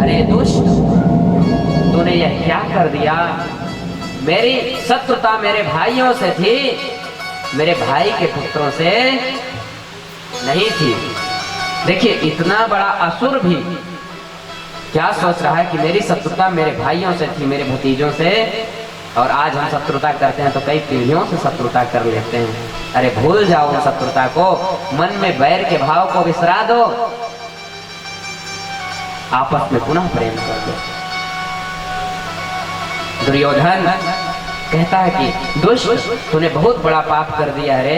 अरे दुष्ट, तूने यह क्या कर दिया। मेरी शत्रुता मेरे भाइयों से थी, मेरे भाई के पुत्रों से नहीं थी। देखिए, इतना बड़ा असुर भी क्या सोच रहा है कि मेरी शत्रुता मेरे भाइयों से थी, मेरे भतीजों से, और आज हम शत्रुता करते हैं तो कई पीढ़ियों से शत्रुता कर लेते हैं। अरे भूल जाओ उन शत्रुता को, मन में बैर के भाव को विसरा दो, आपस में पुनः प्रेम कर दो। दुर्योधन कहता है कि दुष्ट, तूने बहुत बड़ा पाप कर दिया रे।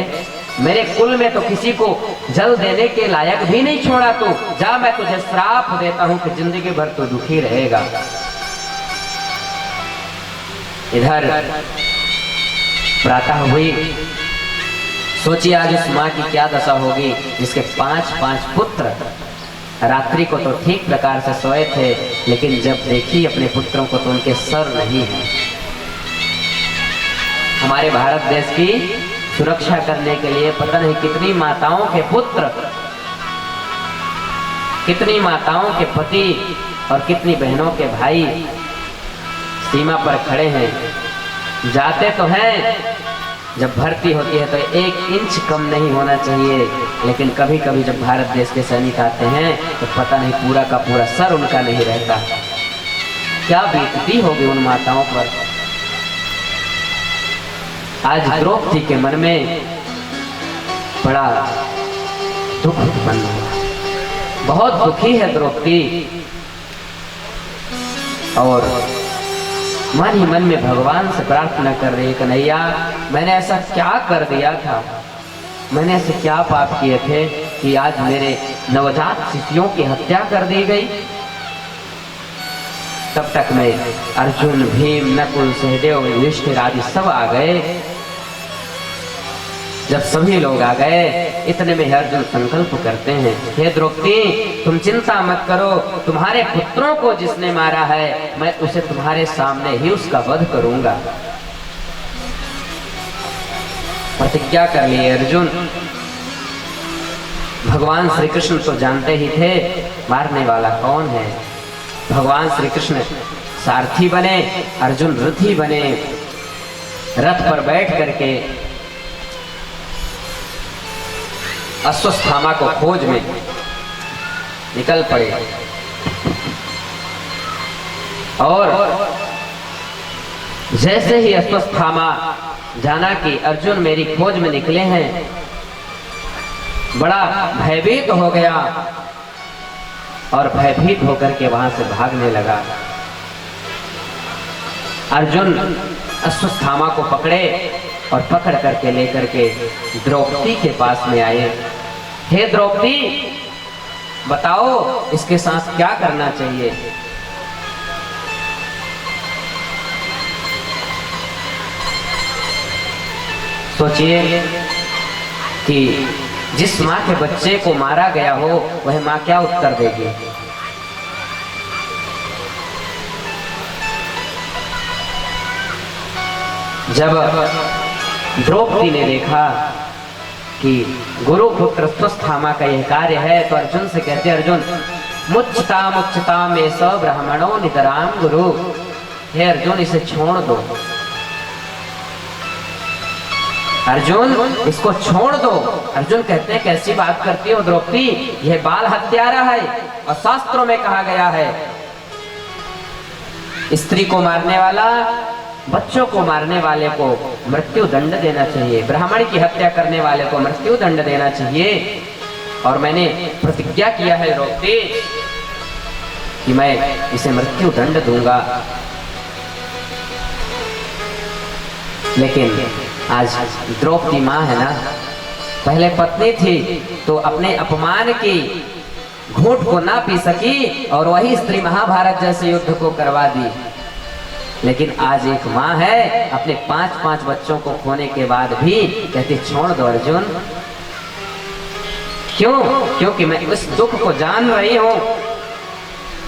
मेरे कुल में तो किसी को जल देने के लायक भी नहीं छोड़ा तू। जा, मैं तुझे श्राप देता हूं कि जिंदगी भर तू दुखी रहेगा। इधर प्रातः हुई, सोचिए आज उस मां की क्या दशा होगी जिसके 5 पुत्र रात्रि को तो ठीक प्रकार से सोए थे, लेकिन जब देखी अपने पुत्रों को तो उनके सर नहीं है। हमारे भारत देश की सुरक्षा करने के लिए पता नहीं कितनी माताओं के पुत्र, कितनी माताओं के पति और कितनी बहनों के भाई सीमा पर खड़े हैं। जाते तो हैं, जब भर्ती होती है तो 1 इंच कम नहीं होना चाहिए, लेकिन कभी कभी जब भारत देश के सैनिक आते हैं तो पता नहीं पूरा का पूरा सर उनका नहीं रहता। क्या बीतती होगी उन माताओं पर। आज द्रौपदी के मन में बड़ा दुख उत्पन्न हुआ, बहुत दुखी है द्रौपदी, और मन ही मन में भगवान से प्रार्थना कर रही है, कन्हैया मैंने ऐसा क्या कर दिया था, मैंने ऐसे क्या पाप किए थे कि आज मेरे नवजात शिशुओं की हत्या कर दी गई। तब तक में अर्जुन, भीम, नकुल, सहदेव, युधिष्ठिर आदि सब आ गए। जब सभी लोग आ गए, इतने में अर्जुन संकल्प करते हैं, हे द्रौपदी तुम चिंता मत करो, तुम्हारे पुत्रों को जिसने मारा है मैं उसे तुम्हारे सामने ही उसका वध करूंगा। प्रतिज्ञा कर लिए अर्जुन। भगवान श्री कृष्ण तो जानते ही थे मारने वाला कौन है। भगवान श्री कृष्ण सारथी बने, अर्जुन रथी बने, रथ पर बैठ करके अश्वत्थामा को खोज में निकल पड़े। और जैसे ही अश्वत्थामा जाना कि अर्जुन मेरी खोज में निकले हैं, बड़ा भयभीत हो गया और भयभीत होकर के वहां से भागने लगा। अर्जुन अश्वत्थामा को पकड़े और पकड़ करके लेकर के द्रौपदी के पास में आए। हे द्रौपदी बताओ इसके साथ क्या करना चाहिए। सोचिए कि जिस माँ के बच्चे को मारा गया हो वह माँ क्या उत्तर देगी। जब द्रौपदी ने देखा कि गुरुपुत्र अश्वत्थामा का यह कार्य है तो अर्जुन से कहते, अर्जुन मुच्यता में स ब्राह्मणों नितराम गुरु, हे अर्जुन इसे छोड़ दो। अर्जुन इसको छोड़ दो। अर्जुन कहते हैं कैसी बात करती हो द्रौपदी, यह बाल हत्यारा है और शास्त्रों में कहा गया है स्त्री को मारने वाला, बच्चों को मारने वाले को मृत्यु दंड देना चाहिए, ब्राह्मण की हत्या करने वाले को मृत्यु दंड देना चाहिए। और मैंने प्रतिज्ञा किया है द्रौपदी कि मैं इसे मृत्यु दंड दूंगा। लेकिन आज द्रौपदी माँ है ना, पहले पत्नी थी तो अपने अपमान की घूंट को ना पी सकी और वही स्त्री महाभारत जैसे युद्ध को करवा दी। लेकिन आज एक माँ है, अपने 5-5 बच्चों को खोने के बाद भी कहती छोड़ दो अर्जुन। क्यों? क्योंकि मैं उस दुख को जान रही हूं।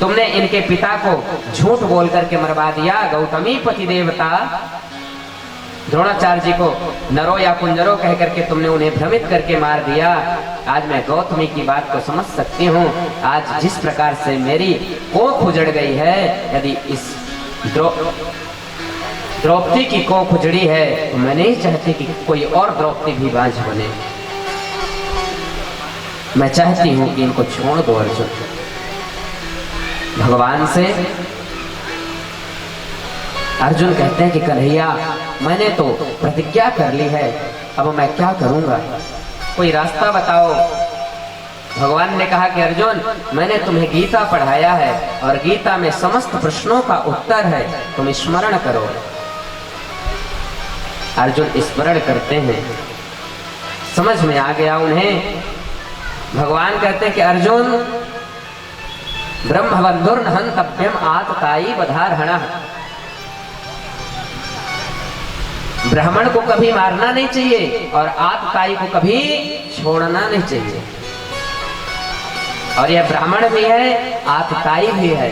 तुमने इनके पिता को झूठ बोल करके मरवा दिया। गौतमी पति देवता द्रोणाचार्य जी को नरो या कुंजरो कह करके तुमने उन्हें भ्रमित करके मार दिया। आज मैं गौतमी की बात को समझ सकती हूँ। आज जिस प्रकार से मेरी कोख उजड़ गई है, यदि इस द्रौपदी की कोख उजड़ी है तो मैं नहीं चाहती कि कोई और द्रौपदी भी बांझ बने। मैं चाहती हूँ कि इनको छोड़ दो अर्जुन। भगवान से अर्जुन कहते हैं कि कन्हैया मैंने तो प्रतिज्ञा कर ली है, अब मैं क्या करूंगा, कोई रास्ता बताओ। भगवान ने कहा कि अर्जुन मैंने तुम्हें गीता पढ़ाया है और गीता में समस्त प्रश्नों का उत्तर है, तुम स्मरण करो। अर्जुन स्मरण करते हैं, समझ में आ गया उन्हें। भगवान कहते हैं कि अर्जुन ब्रह्मबंधुर्न हन्तव्यम आततायी बधारहणः। ब्राह्मण को कभी मारना नहीं चाहिए और आतताई को कभी छोड़ना नहीं चाहिए। और यह ब्राह्मण भी है, आतताई भी है,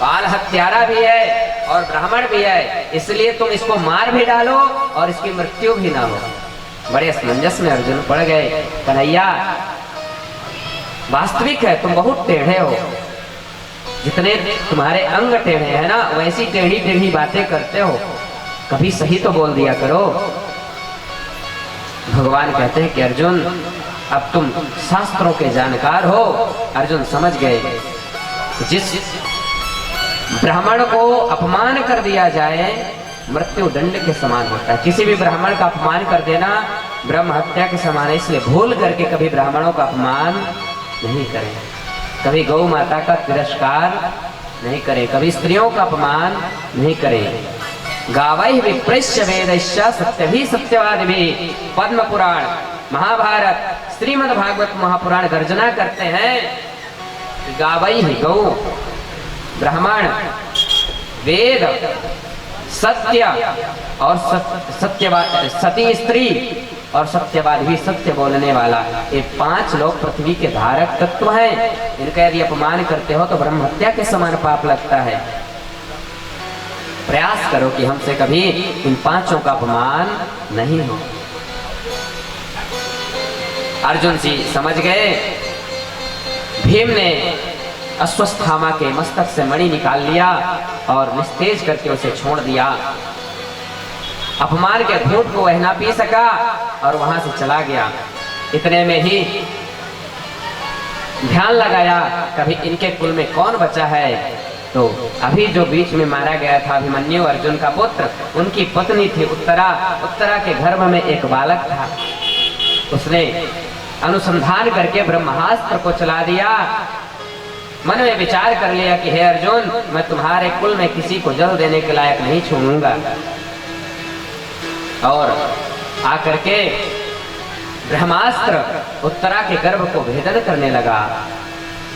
बाल हत्यारा भी है और ब्राह्मण भी है, इसलिए तुम इसको मार भी डालो और इसकी मृत्यु भी ना हो। बड़े असमंजस में अर्जुन पड़ गए। कन्हैया वास्तविक है तुम बहुत टेढ़े हो, जितने तुम्हारे अंग टेढ़े हैं ना वैसी टेढ़ी टेढ़ी बातें करते हो, कभी सही तो बोल दिया करो। भगवान कहते हैं कि अर्जुन अब तुम शास्त्रों के जानकार हो। अर्जुन समझ गए जिस ब्राह्मण को अपमान कर दिया जाए मृत्यु दंड के समान होता है। किसी भी ब्राह्मण का अपमान कर देना ब्रह्म हत्या के समान है। इसलिए भूल करके कभी ब्राह्मणों का अपमान नहीं करें, कभी गौ माता का तिरस्कार नहीं करें, कभी स्त्रियों का अपमान नहीं करें। गावैः विप्रस्य वेदैश्च सत्यभिः सत्यवादिभिः। पद्म पुराण, महाभारत, श्रीमद् भागवत महापुराण गर्जना करते हैं। गावैः गौ, ब्राह्मण, वेद, सत्य और सत्यवाद, सती स्त्री और सत्यवाद भी सत्य बोलने वाला, ये 5 लोग पृथ्वी के धारक तत्व हैं। इनका यदि अपमान करते हो तो ब्रह्म हत्या के समान पाप लगता है। प्रयास करो कि हमसे कभी इन 5 का अपमान नहीं हो। अर्जुन जी समझ गए। भीम ने अश्वत्थामा के मस्तक से मणि निकाल लिया और निस्तेज करके उसे छोड़ दिया। अपमान के घूंट को वह ना पी सका और वहां से चला गया। इतने में ही ध्यान लगाया कभी इनके कुल में कौन बचा है, तो अभी जो बीच में मारा गया था अभिमन्यु अर्जुन का पुत्र, उनकी पत्नी थी उत्तरा। उत्तरा के गर्भ में एक बालक था। उसने अनुसंधान करके ब्रह्मास्त्र को चला दिया। मन में विचार कर लिया कि हे अर्जुन, मैं तुम्हारे कुल में किसी को जल देने के लायक नहीं छोड़ूंगा। और आकर के ब्रह्मास्त्र उत्तरा के गर्भ को भेदन करने लगा।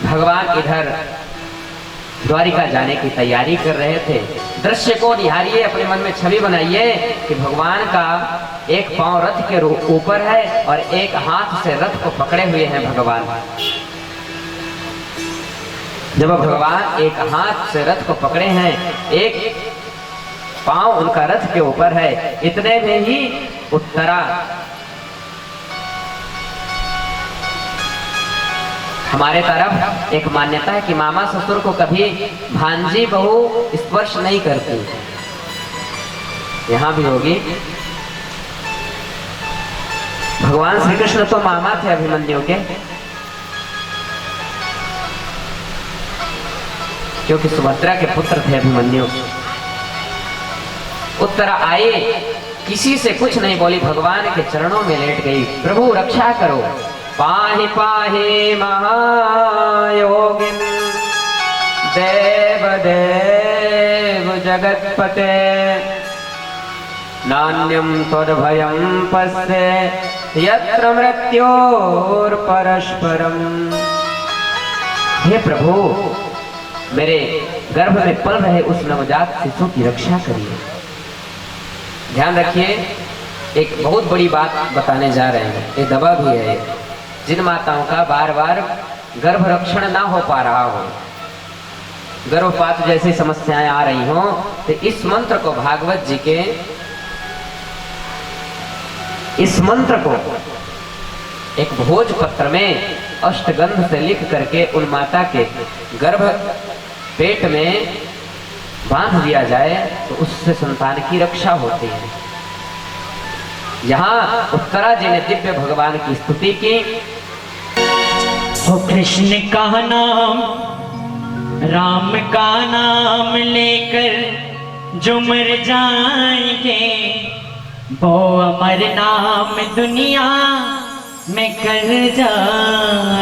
भगवान इधर द्वारिका जाने की तैयारी कर रहे थे। दृश्य को निहारिए, अपने मन में छवि बनाइए कि भगवान का एक पांव रथ के ऊपर है और एक हाथ से रथ को पकड़े हुए हैं भगवान। जब भगवान एक हाथ से रथ को पकड़े हैं, एक पांव उनका रथ के ऊपर है, इतने में ही उत्तरा हमारे तरफ एक मान्यता है कि मामा ससुर को कभी भांजी बहू स्पर्श नहीं करती, यहाँ भी होगी। भगवान श्री कृष्ण तो मामा थे अभिमन्यु के, क्योंकि सुभद्रा के पुत्र थे अभिमन्यु। उत्तरा आए, किसी से कुछ नहीं बोली, भगवान के चरणों में लेट गई। प्रभु रक्षा करो, पाहि पाहि महायोगिन देव देव जगतपते, नान्यं त्वद्भयं पश्ये यत्र मृत्योर्परस्परम्। हे प्रभु, मेरे गर्भ में पल रहे उस नवजात शिशु की रक्षा करिए। ध्यान रखिए, एक बहुत बड़ी बात बताने जा रहे हैं, ये दवा भी है। जिन माताओं का बार बार गर्भ रक्षण ना हो पा रहा हो, गर्भपात जैसी समस्याएं आ रही हो, तो इस मंत्र को, भागवत जी के इस मंत्र को एक भोजपत्र में अष्टगंध से लिख करके उन माता के गर्भ पेट में बांध दिया जाए तो उससे संतान की रक्षा होती है। यहाँ उत्तरा जी ने दिव्य भगवान की स्तुति की। हो कृष्ण का नाम, राम का नाम लेकर जो मर जाएंगे, वो अमर नाम दुनिया में कर जाएंगे।